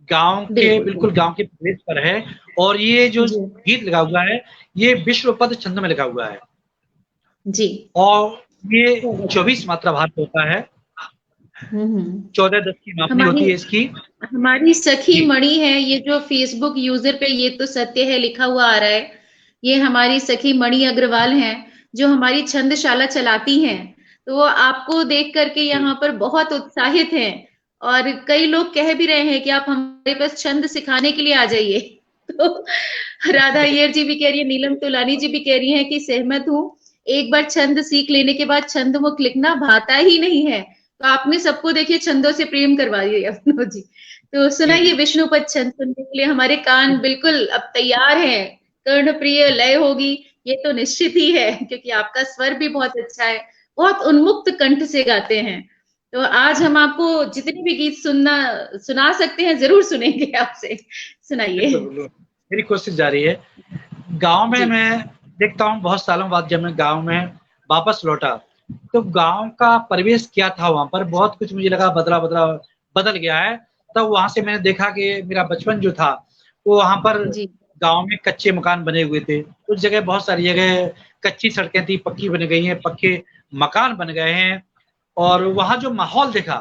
Speaker 1: गांव के,
Speaker 2: बिल्कुल
Speaker 1: बिल्कुल
Speaker 2: बिल्कुल।
Speaker 1: गांव के प्रदेश पर है, और ये जो
Speaker 2: जी
Speaker 1: गीत लिखा हुआ है ये विश्व पद छंद में लिखा हुआ है,
Speaker 2: जी।
Speaker 1: और ये 24 मात्रा भार होता है,
Speaker 2: हम्म।
Speaker 1: 14-10 की मापनी
Speaker 2: हमारी
Speaker 1: होती है इसकी।
Speaker 2: हमारी सखी
Speaker 1: जी
Speaker 2: मणि है, ये जो फेसबुक यूजर पे ये तो सत्य है लिखा हुआ आ रहा है, ये हमारी सखी मणि अग्रवाल हैं, जो हमारी छंदशाला चलाती हैं। तो वो आपको देख करके
Speaker 1: जी
Speaker 2: यहाँ पर बहुत उत्साहित हैं, और कई लोग कह भी रहे हैं कि आप हमारे पास छंद सिखाने के लिए आ जाइए। तो राधा अय्यर जी भी कह रही है, नीलम तुलानी जी भी कह रही हैं कि सहमत हूँ, एक बार छंद सीख लेने के बाद छंद मुक्त लिखना भाता ही नहीं है। तो आपने सबको देखिए छंदों से प्रेम करवा दिया अपनों जी। तो
Speaker 1: जी
Speaker 2: सुनाइए
Speaker 1: जी
Speaker 2: विष्णुपद छंद सुनने के लिए, हमारे कान बिल्कुल अब तैयार हैं, कर्ण प्रिय लय होगी, ये तो निश्चित ही है, क्योंकि आपका स्वर भी बहुत अच्छा है, बहुत उन्मुक्त कंठ से गाते हैं। तो आज हम आपको जितने भी गीत सुना सकते हैं जरूर सुनेंगे आपसे। सुनाइए।
Speaker 1: बिल्कुल बिल्कुल, मेरी कोशिश जारी है। गांव में
Speaker 2: जी
Speaker 1: मैं देखता हूँ बहुत सालों बाद जब मैं गांव में वापस लौटा, तो गांव का परिवेश क्या था, वहां पर बहुत कुछ मुझे लगा बदला बदला बदल गया है। तब वहां से मैंने देखा कि मेरा बचपन जो था वो वहां पर
Speaker 2: जी
Speaker 1: गांव में कच्चे मकान बने हुए थे, उस जगह बहुत सारी जगह कच्ची सड़कें थी, पक्की बन गई हैं, पक्के मकान बन गए हैं, और वहां जो माहौल देखा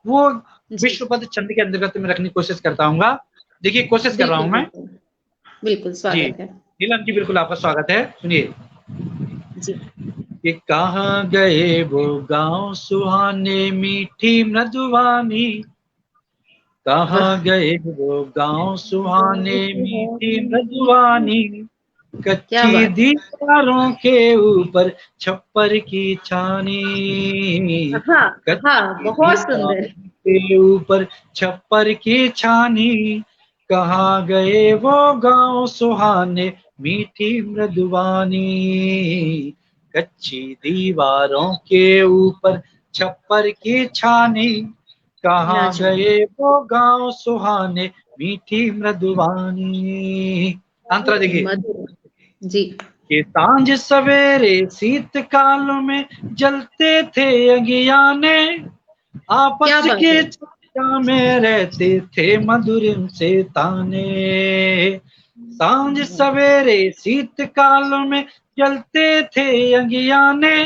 Speaker 1: वो
Speaker 2: जी।
Speaker 1: विश्व पद छंद के अंतर्गत में रखने की कोशिश करता हूँ। देखिए कोशिश कर रहा हूँ
Speaker 2: बिल्कुल
Speaker 1: मैं।
Speaker 2: बिल्कुल। बिल्कुल
Speaker 1: जी
Speaker 2: स्वागत है।
Speaker 1: नीलम जी, बिल्कुल आपका स्वागत है, सुनिए।
Speaker 2: जी
Speaker 1: कि कहाँ गए वो गांव सुहाने मीठी मृदुवानी,
Speaker 2: वाह।
Speaker 1: कहाँ गए वो गांव सुहाने मीठी मृदुवानी,
Speaker 2: क्या
Speaker 1: कच्ची
Speaker 2: बात
Speaker 1: दीवारों के ऊपर छप्पर की छानी,
Speaker 2: है। हाँ हाँ,
Speaker 1: कच्ची
Speaker 2: बहुत सुंदर।
Speaker 1: दीवारों के ऊपर छप्पर की छानी, कहाँ गए वो गांव सुहाने मीठी मृदुवानी, कच्ची दीवारों के ऊपर छप्पर की छानी, कहाँ
Speaker 2: लाजवाब।
Speaker 1: गए वो गांव सुहाने मीठी मृदुवानी। अंतरा देखिए
Speaker 2: मधुर। जी।
Speaker 1: कि सांझ सवेरे शीतकाल में जलते थे अगियाने,
Speaker 2: क्या
Speaker 1: आपस
Speaker 2: बात
Speaker 1: की
Speaker 2: है।
Speaker 1: चर्चा में रहते थे मधुर से ताने, सांझ सवेरे शीतकाल में जलते थे अगियाने,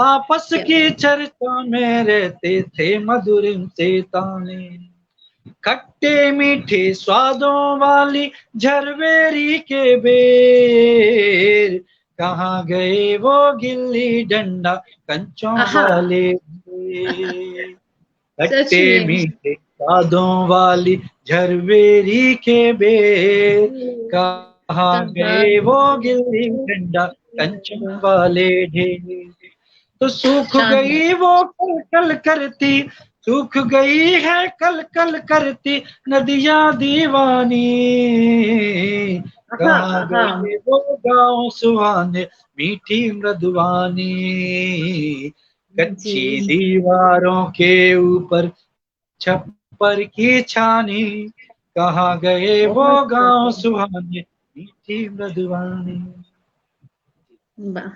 Speaker 1: आपस
Speaker 2: क्या
Speaker 1: की चर्चा में रहते थे मधुर से ताने, खट्टे मीठे स्वादों वाली झरवेरी के बेर, कहाँ गए वो गिल्ली डंडा कंचों
Speaker 2: आहा।
Speaker 1: वाले ढेर,
Speaker 2: सच
Speaker 1: खट्टे
Speaker 2: में।
Speaker 1: मीठे स्वादों वाली झरवेरी के बेर, कहाँ
Speaker 2: कहाँ
Speaker 1: गए वो गिल्ली डंडा कंचों वाले ढेर, तो सूख
Speaker 2: शानदार।
Speaker 1: गई वो कल कल करती, सूख गई है कल कल करती नदियां दीवानी,
Speaker 2: हाँ
Speaker 1: कहाँ
Speaker 2: हाँ।
Speaker 1: गए वो गांव सुहाने मीठी मृदुवानी,
Speaker 2: जी
Speaker 1: कच्ची दीवारों के ऊपर छप्पर की छानी, कहाँ गए वो
Speaker 2: बहुत
Speaker 1: गांव
Speaker 2: बढ़िया।
Speaker 1: सुहाने मीठी मृदुवानी।
Speaker 2: वाह।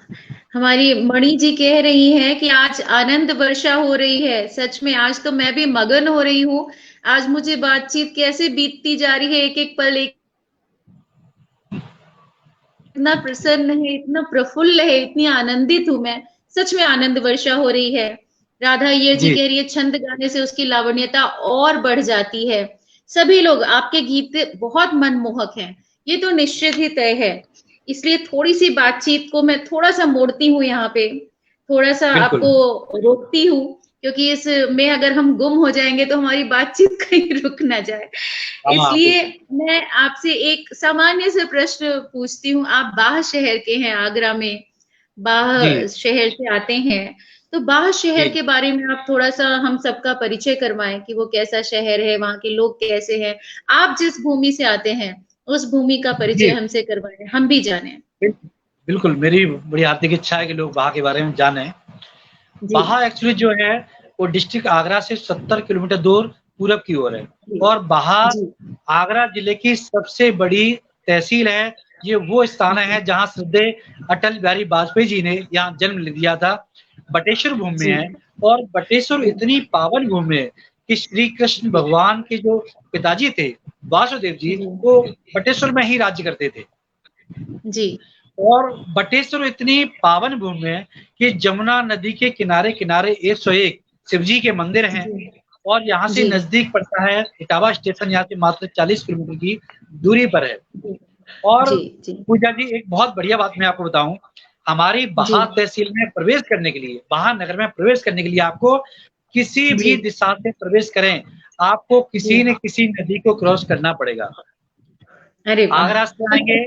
Speaker 2: हमारी मणि जी कह रही हैं कि आज आनंद वर्षा हो रही है। सच में आज तो मैं भी मगन हो रही हूँ। आज मुझे बातचीत कैसे बीतती जा रही है, एक एक पल एक, इतना प्रसन्न है, इतना प्रफुल्ल है, इतनी आनंदित हूं मैं। सच में आनंद वर्षा हो रही है। राधा अय्यर जी
Speaker 1: जी
Speaker 2: कह रही है छंद गाने से उसकी लावण्यता और बढ़ जाती है। सभी लोग आपके गीत बहुत मनमोहक हैं, ये तो निश्चित ही तय है। इसलिए थोड़ी सी बातचीत को मैं थोड़ा सा मोड़ती हूँ यहाँ पे, थोड़ा सा
Speaker 1: बिल्कुल
Speaker 2: आपको रोकती हूँ, क्योंकि इसमें अगर हम गुम हो जाएंगे तो हमारी बातचीत कहीं रुक ना जाए। इसलिए मैं आपसे एक सामान्य से प्रश्न पूछती हूँ। आप बाह शहर के हैं, आगरा में बाह शहर से आते हैं, तो बाह शहर के बारे में आप थोड़ा सा हम सबका परिचय करवाएं कि वो कैसा शहर है, वहाँ के लोग कैसे हैं। आप जिस भूमि से आते हैं उस भूमि का परिचय हमसे करवाएं, हम भी जाने।
Speaker 1: बिल्कुल, मेरी बड़ी हार्दिक इच्छा है कि लोग बाह के बारे में जाने। बाह एक्चुअली जो है वो डिस्ट्रिक्ट आगरा से 70 किलोमीटर दूर पूरब की ओर है, और बाह आगरा जिले की सबसे बड़ी तहसील है। ये वो स्थान है जहाँ श्रद्धेय अटल बिहारी वाजपेयी जी ने यहाँ जन्म लिया था। बटेश्वर भूमि है, और बटेश्वर इतनी पावन भूमि है कि श्री कृष्ण भगवान के जो पिताजी थे वासुदेव जी, वो बटेश्वर में ही राज्य करते थे
Speaker 2: जी।
Speaker 1: और बटेश्वर इतनी पावन भूमि है कि जमुना नदी के किनारे किनारे 101 शिव जी के मंदिर हैं, और यहाँ से नजदीक पड़ता है इटावा स्टेशन, यहाँ से मात्र 40 किलोमीटर की दूरी पर है। और पूजा जी, एक बहुत बढ़िया बात मैं आपको बताऊं, हमारी बाह तहसील में प्रवेश करने के लिए, बाह नगर में प्रवेश करने के लिए आपको किसी भी दिशा से प्रवेश करें, आपको किसी न किसी नदी को क्रॉस करना पड़ेगा। आगरा से आएंगे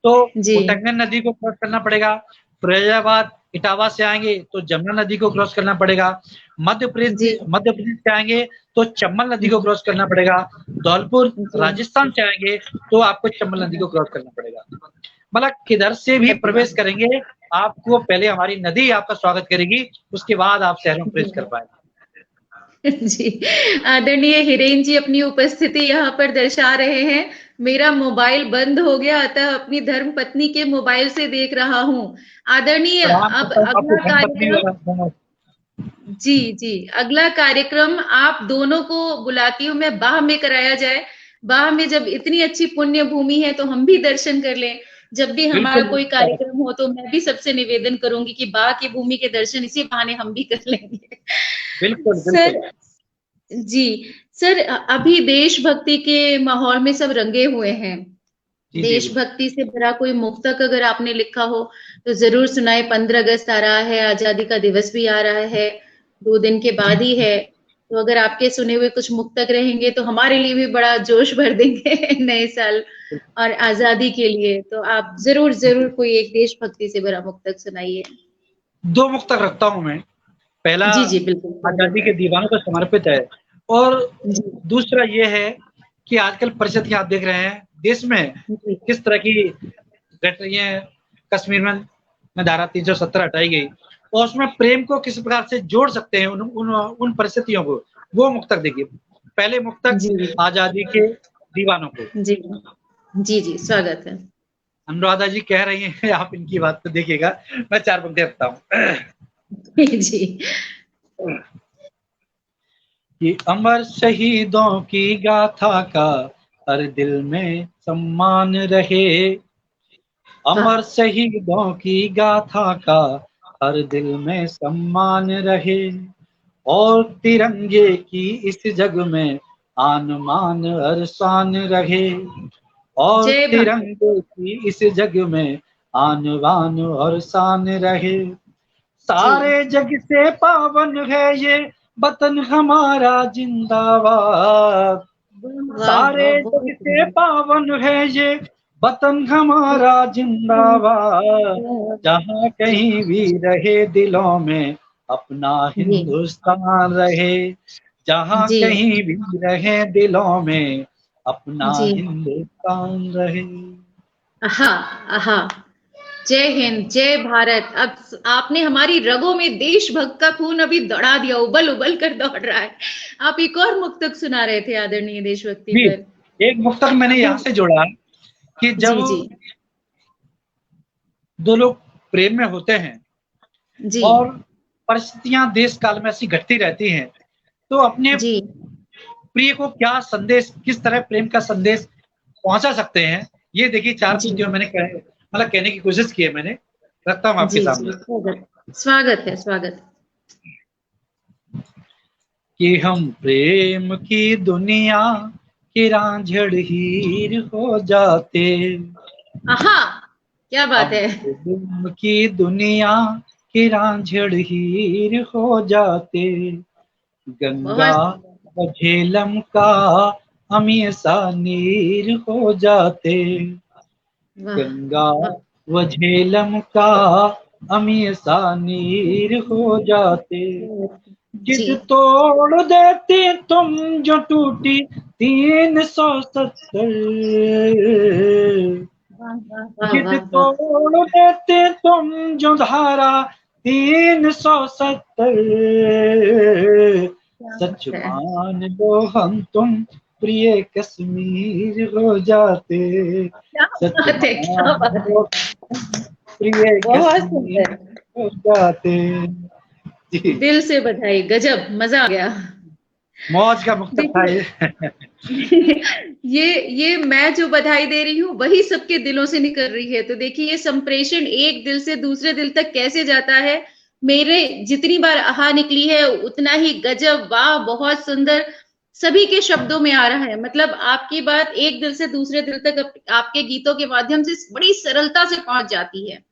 Speaker 1: तो उटंगन नदी को क्रॉस करना पड़ेगा, फिरोजाबाद इटावा से आएंगे तो जमुना नदी को क्रॉस करना पड़ेगा, मध्य प्रदेश से आएंगे तो चंबल नदी को क्रॉस करना पड़ेगा, धौलपुर राजस्थान से आएंगे तो आपको चंबल नदी को क्रॉस करना पड़ेगा। मतलब किधर से भी प्रवेश करेंगे, आपको पहले हमारी नदी आपका स्वागत करेगी, उसके बाद आप शहर में प्रवेश कर पाएंगे।
Speaker 2: जी, आदरणीय हिरेन जी अपनी उपस्थिति यहाँ पर दर्शा रहे हैं। मेरा मोबाइल बंद हो गया, अतः अपनी धर्म पत्नी के मोबाइल से देख रहा हूँ। आदरणीय, अब अगला कार्यक्रम, जी, अगला कार्यक्रम आप दोनों को बुलाती हूँ मैं, बाह में कराया जाए। बाह में जब इतनी अच्छी पुण्य भूमि है तो हम भी दर्शन कर लें। जब भी हमारा कोई कार्यक्रम हो तो मैं भी सबसे निवेदन करूंगी कि बाह की भूमि के दर्शन इसी बहाने हम भी कर लेंगे।
Speaker 1: बिल्कुल
Speaker 2: सर, जी सर, अभी देशभक्ति के माहौल में सब रंगे हुए हैं। देशभक्ति से भरा कोई मुक्तक अगर आपने लिखा हो तो जरूर सुनाए। 15 अगस्त आ रहा है, आजादी का दिवस भी आ रहा है, 2 दिन के बाद ही है, तो अगर आपके सुने हुए कुछ मुक्तक रहेंगे तो हमारे लिए भी बड़ा जोश भर देंगे नए साल और आजादी के लिए। तो आप जरूर कोई एक देशभक्ति से भरा मुक्तक सुनाइए।
Speaker 1: 2 मुक्तक रखता हूं मैं। पहला
Speaker 2: जी बिल्कुल
Speaker 1: आजादी के दीवानों को समर्पित है, और दूसरा ये है कि आजकल परिस्थिति आप देख रहे हैं देश में किस तरह की घट रही है। कश्मीर में धारा 370 हटाई गई, और उसमें प्रेम को किस प्रकार से जोड़ सकते हैं उन परिस्थितियों को, वो मुक्तक देखिए। पहले मुक्तक आजादी के दीवानों को।
Speaker 2: जी स्वागत है।
Speaker 1: अनुराधा जी कह रही हैं, आप इनकी बात तो देखिएगा, मैं 4 पंक्तियां रखता हूँ।
Speaker 2: जी।
Speaker 1: कि अमर शहीदों की गाथा का हर दिल में सम्मान रहे, अमर शहीदों की गाथा का हर दिल में सम्मान रहे, और तिरंगे की इस जग में आन मान हर शान रहे, और तिरंगे की इस जग में आन बान और शान रहे। सारे जग से पावन है ये वतन हमारा जिंदाबाद, सारे जग से पावन है ये वतन हमारा जिंदाबाद, जहाँ कहीं भी रहे दिलों में अपना हिंदुस्तान रहे, जहाँ कहीं भी रहे दिलों में अपना हिंदुस्तान रहे।
Speaker 2: जय हिंद, जय भारत। अब आपने हमारी रगों में देशभक्त का खून अभी दौड़ा दिया, उबल उबल कर दौड़ रहा है। आप एक और मुक्तक सुना रहे थे आदरणीय देशभक्ति पर।
Speaker 1: एक मुक्तक मैंने यहाँ से जोड़ा कि जब दो लोग प्रेम में होते हैं और परिस्थितियां देश काल में ऐसी घटती रहती हैं, तो अपने प्रिय को क्या संदेश, किस तरह प्रेम का संदेश पहुंचा सकते हैं, ये देखिए 4 चीजें मैंने मतलब कहने की कोशिश की है। मैंने रखता हूँ आपके सामने।
Speaker 2: स्वागत है, स्वागत।
Speaker 1: कि हम प्रेम की दुनिया की रांझड़ हीर हो जाते,
Speaker 2: क्या बात है।
Speaker 1: प्रेम की दुनिया की रांझड़ हीर हो जाते, गंगा व झेलम का हमेशा नीर हो जाते।
Speaker 2: वाह
Speaker 1: गंगा
Speaker 2: वाह।
Speaker 1: व झेलम का हमेशा नीर हो जाते।
Speaker 2: जी
Speaker 1: जिद तोड़ देते तुम जो टूटी 370।
Speaker 2: वाह वाह वाह
Speaker 1: जिद
Speaker 2: वाह वाह।
Speaker 1: तोड़ देते तुम जो धारा 370।
Speaker 2: क्या
Speaker 1: सच
Speaker 2: बात है,
Speaker 1: मान लो हम तुम प्रिय कश्मीर हो जाते।
Speaker 2: क्या
Speaker 1: सच
Speaker 2: बात है, क्या
Speaker 1: मान
Speaker 2: बात है।
Speaker 1: लो प्रिय
Speaker 2: बहुत
Speaker 1: कश्मीर
Speaker 2: सुंदर।
Speaker 1: हो जाते। जी,
Speaker 2: दिल से बधाई, गजब, मजा आ गया।
Speaker 1: मौज का मुक्तक था
Speaker 2: देखिए,
Speaker 1: ये।
Speaker 2: ये मैं जो बधाई दे रही हूँ वही सबके दिलों से निकल रही है। तो देखिए ये संप्रेषण एक दिल से दूसरे दिल तक कैसे जाता है। मेरे जितनी बार आहा निकली है उतना ही गजब, वाह, बहुत सुंदर, सभी के शब्दों में आ रहा है। मतलब आपकी बात एक दिल से दूसरे दिल तक आपके गीतों के माध्यम से बड़ी सरलता से पहुंच जाती है।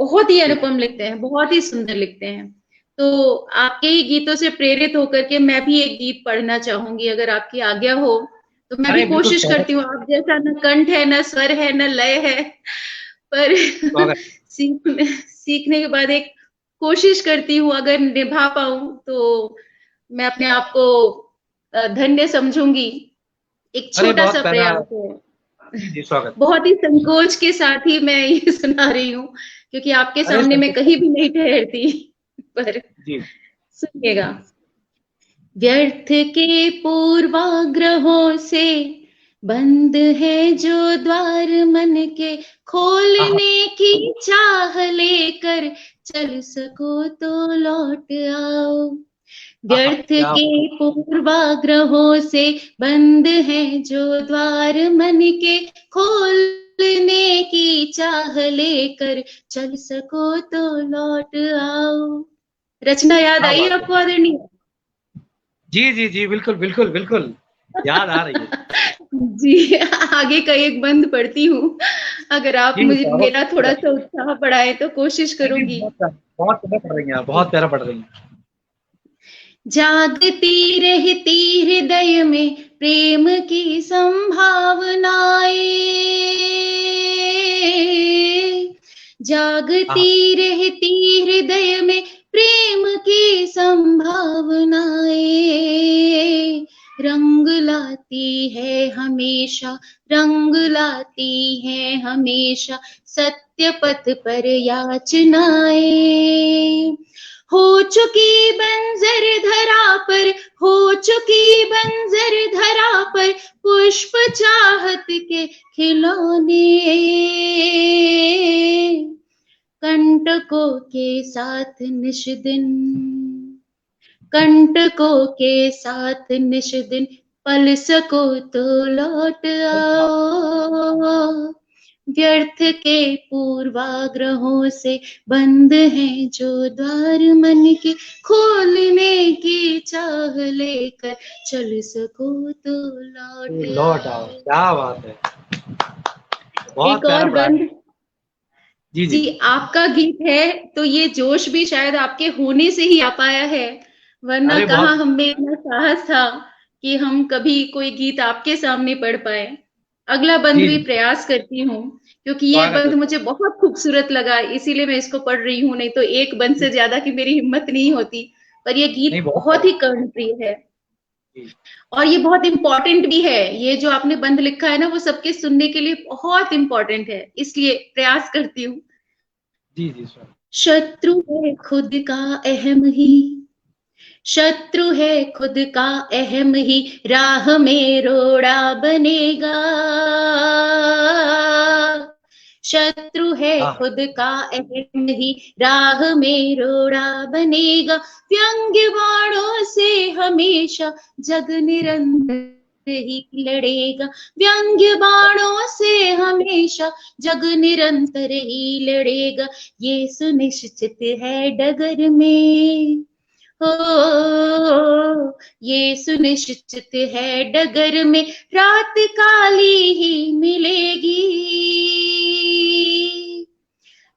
Speaker 2: बहुत ही
Speaker 1: जी,
Speaker 2: अनुपम लिखते हैं, बहुत ही सुंदर लिखते हैं। तो आपके ही गीतों से प्रेरित होकर के मैं भी एक गीत पढ़ना चाहूंगी, अगर आपकी आज्ञा हो। तो मैं भी
Speaker 1: अरे बिल्कुल
Speaker 2: कोशिश
Speaker 1: स्वागत।
Speaker 2: करती हूँ, आप जैसा न कंठ है, न स्वर है, न लय है, पर
Speaker 1: स्वागत।
Speaker 2: सीखने के बाद एक कोशिश करती हूँ, अगर निभा पाऊं तो मैं अपने आप को धन्य समझूंगी। एक
Speaker 1: अरे
Speaker 2: छोटा
Speaker 1: बहुत
Speaker 2: सा
Speaker 1: प्यारा।
Speaker 2: प्रयास है।
Speaker 1: जी जी, स्वागत।
Speaker 2: बहुत ही संकोच के साथ ही मैं ये सुना रही हूँ, क्योंकि आपके
Speaker 1: अरे
Speaker 2: सामने मैं कहीं भी नहीं ठहरती। पर
Speaker 1: जी।
Speaker 2: सुनिएगा। व्यर्थ के पूर्वाग्रहों से बंद है जो द्वार मन के,
Speaker 1: हाँ हाँ।
Speaker 2: खोलने की चाह लेकर चल सको तो लौट आओ।
Speaker 1: हाँ,
Speaker 2: व्यर्थ
Speaker 1: क्या
Speaker 2: के
Speaker 1: बात।
Speaker 2: पूर्वाग्रहों से बंद है जो द्वार मन के, खोलने की चाह लेकर चल सको तो लौट आओ। रचना याद
Speaker 1: क्या
Speaker 2: आई
Speaker 1: बात है।
Speaker 2: आपको आदरणीय?
Speaker 1: जी जी जी, बिल्कुल बिल्कुल बिल्कुल, याद आ रही है।
Speaker 2: जी, आगे का एक बंद पढ़ती हूँ, अगर आप
Speaker 1: जी,
Speaker 2: मुझे
Speaker 1: बहुत
Speaker 2: मेरा थोड़ा सा उत्साह बढ़ाए तो कोशिश
Speaker 1: नहीं नहीं,
Speaker 2: करूंगी।
Speaker 1: बहुत प्यारा पढ़ रही हैं आप,
Speaker 2: जी।
Speaker 1: बहुत प्यारा पढ़ रही हैं।
Speaker 2: जागती रहती हृदय में प्रेम की संभावनाएं,
Speaker 1: हाँ
Speaker 2: जागती रहती हृदय में प्रेम की संभावनाएं, रंग लाती है हमेशा, रंग लाती है हमेशा सत्य पथ पर याचनाएं। हो चुकी बंजर धरा पर, हो चुकी बंजर धरा पर पुष्प चाहत के खिलौने, कंटकों के साथ निश दिन, कंटकों के साथ निश दिन पल सको तो लौट आओ। व्यर्थ के पूर्वाग्रहों से बंद हैं जो द्वार मन के, खोलने की चाह लेकर चल सको तो लौट
Speaker 1: लौट आओ,
Speaker 2: आओ।
Speaker 1: क्या बात है। बहुत
Speaker 2: एक
Speaker 1: प्यारा
Speaker 2: और
Speaker 1: पढ़ा है।
Speaker 2: बंद।
Speaker 1: जी जी।
Speaker 2: जी, आपका गीत है तो ये जोश भी शायद आपके होने से ही आ पाया है, वरना
Speaker 1: अरे
Speaker 2: कहाँ
Speaker 1: बहुत।
Speaker 2: हम में इतना साहस था कि हम कभी कोई गीत आपके सामने पढ़ पाए। अगला बंद
Speaker 1: जी
Speaker 2: भी
Speaker 1: जी,
Speaker 2: प्रयास करती हूँ, क्योंकि ये
Speaker 1: स्वागत है।
Speaker 2: बंद मुझे बहुत खूबसूरत लगा, इसीलिए मैं इसको पढ़ रही हूँ, नहीं तो एक बंद से ज्यादा की मेरी हिम्मत नहीं होती। पर ये
Speaker 1: नहीं,
Speaker 2: गीत
Speaker 1: बहुत
Speaker 2: बहुत
Speaker 1: प्यारा।
Speaker 2: ही कर्णप्रिय है,
Speaker 1: जी
Speaker 2: और ये बहुत इंपॉर्टेंट भी है। ये जो आपने बंद लिखा है ना, वो सबके सुनने के लिए बहुत इंपॉर्टेंट है, इसलिए प्रयास करती हूँ।
Speaker 1: जी जी, स्वागत।
Speaker 2: शत्रु है खुद का अहम ही, शत्रु है खुद का अहम ही, राह में रोड़ा बनेगा। शत्रु है
Speaker 1: हाँ हाँ।
Speaker 2: खुद का अहम ही, राह में रोड़ा बनेगा। व्यंग्य बाणों से हमेशा जग निरंतर ही लड़ेगा, व्यंग्य बाणों से हमेशा जग निरंतर ही लड़ेगा। ये सुनिश्चित है डगर में, हो ये सुनिश्चित है डगर में रात काली ही मिलेगी।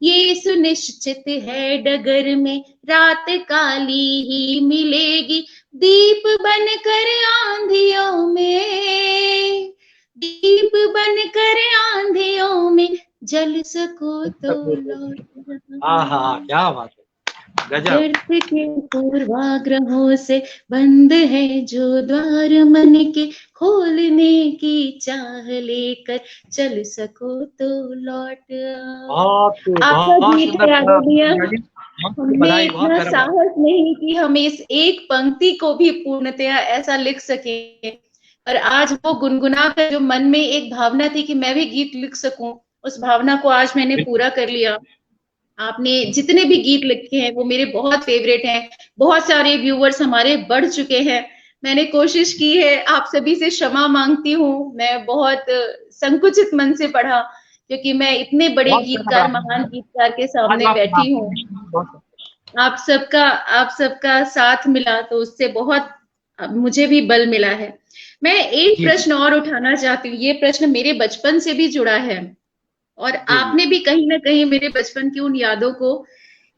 Speaker 2: ये सुनिश्चित है डगर में रात काली ही मिलेगी। दीप बनकर आंधियों में, बन कर आंधियों में जल सको तो लौट।
Speaker 1: हाँ, क्या बात है, गजब।
Speaker 2: व्यर्थ के पूर्वाग्रहों से बंद है जो द्वार मन के, खोलने की चाह लेकर चल सको तो लौट आओ। आपका
Speaker 1: बहुत
Speaker 2: गीत
Speaker 1: सुंदर
Speaker 2: है
Speaker 1: गाना आपने
Speaker 2: आरोग्य।
Speaker 1: किया जी। बहुत
Speaker 2: हमने
Speaker 1: बधाई, बहुत
Speaker 2: इतना
Speaker 1: गर्व है।
Speaker 2: साहस नहीं कि हम इस एक पंक्ति को भी पूर्णतया ऐसा लिख सके, और आज वो गुनगुना कर जो मन में एक भावना थी कि मैं भी गीत लिख सकूं, उस भावना को आज मैंने पूरा कर लिया। आपने जितने भी गीत लिखे हैं वो मेरे बहुत फेवरेट हैं। बहुत सारे व्यूअर्स हमारे बढ़ चुके हैं। मैंने कोशिश की है, आप सभी से क्षमा मांगती हूँ, मैं बहुत संकुचित मन से पढ़ा, क्योंकि मैं इतने बड़े
Speaker 1: बहुत
Speaker 2: गीतकार,
Speaker 1: धन्यवाद।
Speaker 2: महान गीतकार के
Speaker 1: आज
Speaker 2: सामने
Speaker 1: आप
Speaker 2: बैठी हूँ।
Speaker 1: बहुत
Speaker 2: आप सबका साथ मिला तो उससे बहुत मुझे भी बल मिला है। मैं एक
Speaker 1: जी
Speaker 2: प्रश्न और उठाना चाहती हूँ, ये प्रश्न मेरे बचपन से भी जुड़ा है, और
Speaker 1: जी जी।
Speaker 2: आपने भी कहीं ना कहीं मेरे बचपन की उन यादों को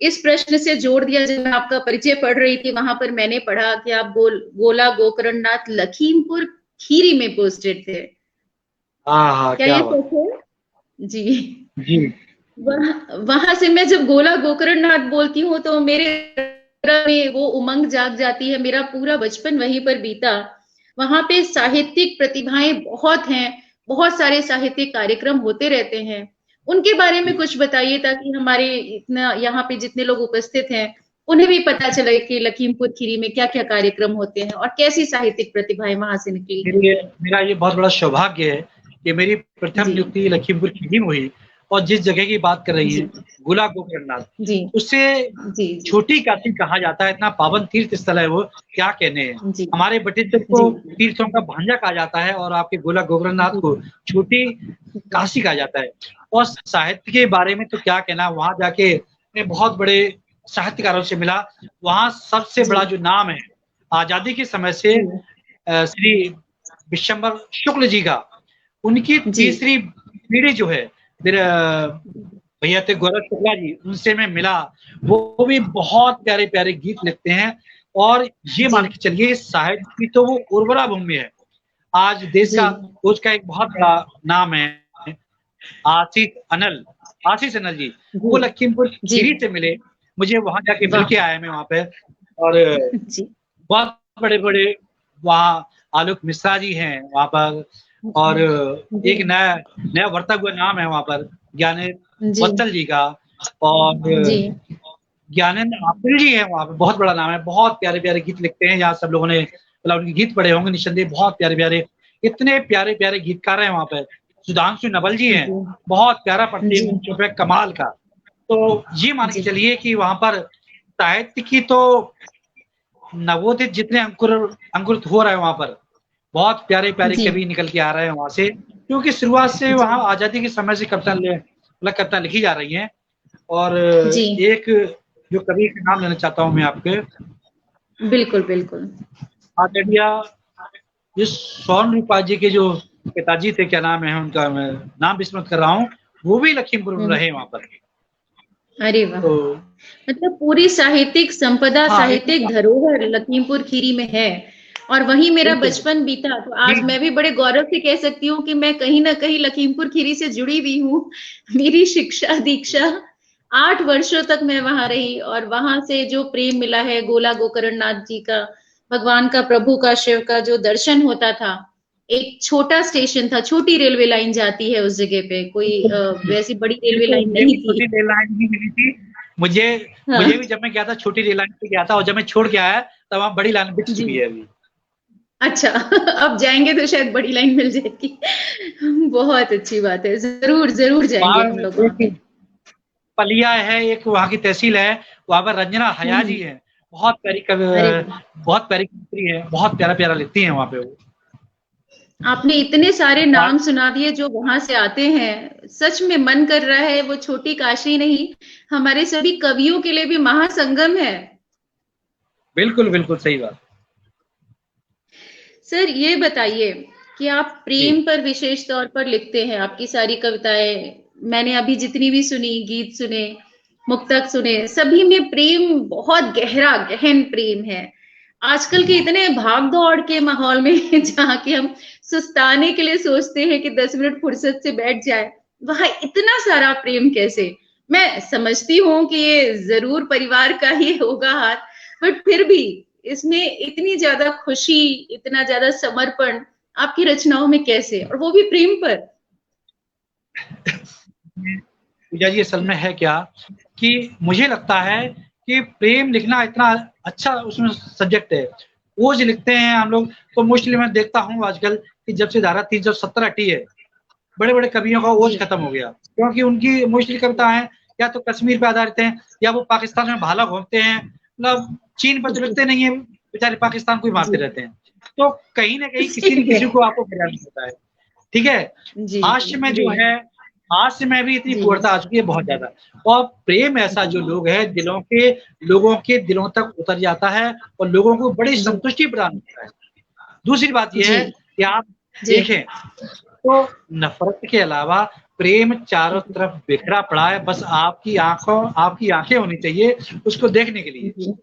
Speaker 2: इस प्रश्न से जोड़ दिया। जब मैं आपका परिचय पढ़ रही थी, वहां पर मैंने पढ़ा कि आप गोला गोकरणनाथ लखीमपुर खीरी में पोस्टेड थे।
Speaker 1: हाँ,
Speaker 2: क्या
Speaker 1: क्या
Speaker 2: ये
Speaker 1: बात।
Speaker 2: सच है जी?
Speaker 1: जी
Speaker 2: वहां से मैं जब गोला गोकरणनाथ बोलती हूँ तो मेरे में वो उमंग जाग जाती है। मेरा पूरा बचपन वहीं पर बीता। वहां पे साहित्यिक प्रतिभाएं बहुत हैं, बहुत सारे साहित्यिक कार्यक्रम होते रहते हैं। उनके बारे में कुछ बताइए, ताकि हमारे इतना यहाँ पे जितने लोग उपस्थित हैं उन्हें भी पता चले कि लखीमपुर खीरी में क्या क्या कार्यक्रम होते हैं और कैसी साहित्यिक प्रतिभाएं वहां से निकली हैं।
Speaker 1: मेरा ये बहुत बड़ा सौभाग्य है कि मेरी प्रथम
Speaker 2: जी
Speaker 1: नियुक्ति लखीमपुर खीरी में हुई। और जिस जगह की बात कर रही
Speaker 2: जी
Speaker 1: हैं, गोला गोकरणनाथ,
Speaker 2: जी
Speaker 1: उससे
Speaker 2: जी जी
Speaker 1: छोटी काशी कहा जाता है। इतना पावन तीर्थ स्थल है वो, क्या कहने हैं।
Speaker 2: जी
Speaker 1: हमारे बटित्र को
Speaker 2: जी
Speaker 1: तीर्थों का भांजा कहा जाता है, और आपके गोला गोकरणनाथ को छोटी काशी कहा जाता है। और साहित्य के बारे में तो क्या कहना, वहां जाके मैं बहुत बड़े साहित्यकारों से मिला। वहां सबसे बड़ा जो नाम है आजादी के समय से, श्री विशंबर शुक्ल जी का, उनकी तीसरी पीढ़ी जो है, मेरे भैया थे गोरख शुक्ला जी, उनसे मैं मिला। वो भी बहुत प्यारे प्यारे गीत लिखते हैं। और ये मान के चलिए, साहित्य की तो वो उर्वरा भूमि है। आज देश का, उसका एक बहुत बड़ा नाम है आशीष अनल जी। वो लखीमपुर खीरी से मिले, मुझे वहां जाके मिल के आया मैं वहां पे। और बहुत बड़े बड़े वहाँ आलोक मिश्रा जी हैं वहां पर। और एक नया बढ़ता हुआ नाम है वहां पर, ज्ञानेंद्र वत्सल जी का। और ज्ञानेंद्र आपिल जी है वहां पर, बहुत बड़ा नाम है। बहुत प्यारे प्यारे गीत लिखते हैं। यहाँ सब लोगों ने मतलब उनके गीत पढ़े होंगे निस्संदेह, बहुत प्यारे प्यारे, इतने प्यारे प्यारे गीतकार हैं वहां पर। सुधांशु नवल जी हैं, बहुत प्यारा पढ़ते हैं मंचों पे, कमाल का। तो ये मान के चलिए कि वहां पर साहित्य की तो नवोदित जितने अंकुरित हो रहा है वहां पर, बहुत प्यारे प्यारे कवि निकल के आ रहे हैं वहां से। क्योंकि शुरुआत से वहां आजादी के समय से कविता लिखी जा रही हैं। और एक जो कवि का नाम लेना चाहता हूं मैं आपके,
Speaker 2: बिल्कुल बिल्कुल,
Speaker 1: आचार्य जिस स्वर्ण रूपा जी के जो पिताजी थे, क्या नाम है उनका, मैं नाम विस्मृत कर रहा हूँ, वो भी लखीमपुर में रहे वहां पर।
Speaker 2: अरे वाह,
Speaker 1: तो
Speaker 2: मतलब पूरी साहित्यिक संपदा, साहित्यिक धरोहर लखीमपुर खीरी में है। और वहीं मेरा बचपन बीता, तो आज मैं भी बड़े गौरव से कह सकती हूँ कि मैं कहीं ना कहीं लखीमपुर खीरी से जुड़ी हुई हूँ। मेरी शिक्षा दीक्षा 8 वर्षों तक मैं वहां रही, और वहां से जो प्रेम मिला है गोला गोकरणनाथ जी का, भगवान का, प्रभु का, शिव का जो दर्शन होता था। एक छोटा स्टेशन था, छोटी रेलवे लाइन जाती है उस जगह पे, कोई वैसी बड़ी रेलवे लाइन नहीं थी।
Speaker 1: छोटी रेल लाइन भी मिली थी मुझे। मुझे भी जब मैं गया था छोटी रेल लाइन पे गया था, और जब मैं छोड़ के आया तब वहाँ बड़ी लाइन बिक चुकी है अभी।
Speaker 2: अच्छा, अब जाएंगे तो शायद बड़ी लाइन मिल जाएगी। बहुत अच्छी बात है, जरूर जरूर जाएंगे हम लोग वहाँ पे।
Speaker 1: पलिया है एक, वहाँ की तहसील है, वहाँ पर रंजना हया जी है, बहुत प्यारी बहुत प्यारी कवि है, बहुत प्यारा प्यारा लिखती है वहाँ पे वो।
Speaker 2: आपने इतने सारे नाम सुना दिए जो वहां से आते हैं, सच में मन कर रहा है वो छोटी काशी नहीं, हमारे सभी कवियों के लिए भी महासंगम है।
Speaker 1: बिल्कुल बिल्कुल सही बात।
Speaker 2: सर ये बताइए कि आप प्रेम पर विशेष तौर पर लिखते हैं। आपकी सारी कविताएं मैंने अभी जितनी भी सुनी, गीत सुने, मुक्तक सुने, सभी में प्रेम, बहुत गहरा गहन प्रेम है। आजकल के इतने भाग दौड़ के माहौल में जहाँ के हम सुस्ताने के लिए सोचते हैं कि 10 मिनट फुर्सत से बैठ जाए, वहां इतना सारा प्रेम कैसे? मैं समझती हूँ कि ये जरूर परिवार का ही होगा हाथ, बट फिर भी इसमें इतनी ज्यादा खुशी, इतना ज्यादा समर्पण आपकी रचनाओं में कैसे, और वो भी प्रेम पर?
Speaker 1: पूजा जी, असल में है क्या कि मुझे लगता है कि प्रेम लिखना इतना अच्छा उसमें सब्जेक्ट है। ओज लिखते हैं हम लोग तो मोस्टली मैं देखता हूँ आजकल कि जब से धारा 370 हटी है, बड़े बड़े कवियों का ओज खत्म हो गया, क्योंकि उनकी मोस्टली कविता है या तो कश्मीर पे आधारित हैं या वो पाकिस्तान में भाला घोंपते हैं, मतलब चीन पर तो लिखते नहीं है, बेचारे पाकिस्तान को ही मारते रहते हैं। तो कहीं ना कहीं किसी न किसी को आपको गिराना होता है। ठीक है, हास्य में जो है, हास्य में भी इतनी पूर्णता आ चुकी है बहुत ज्यादा, और प्रेम ऐसा जो लोग है लोगों के दिलों तक उतर जाता है और लोगों को बड़ी संतुष्टि प्रदान करता है। दूसरी बात यह है कि आप देखें तो नफरत के अलावा प्रेम चारों तरफ बिखरा पड़ा है, बस आपकी आंखें होनी चाहिए उसको देखने के लिए।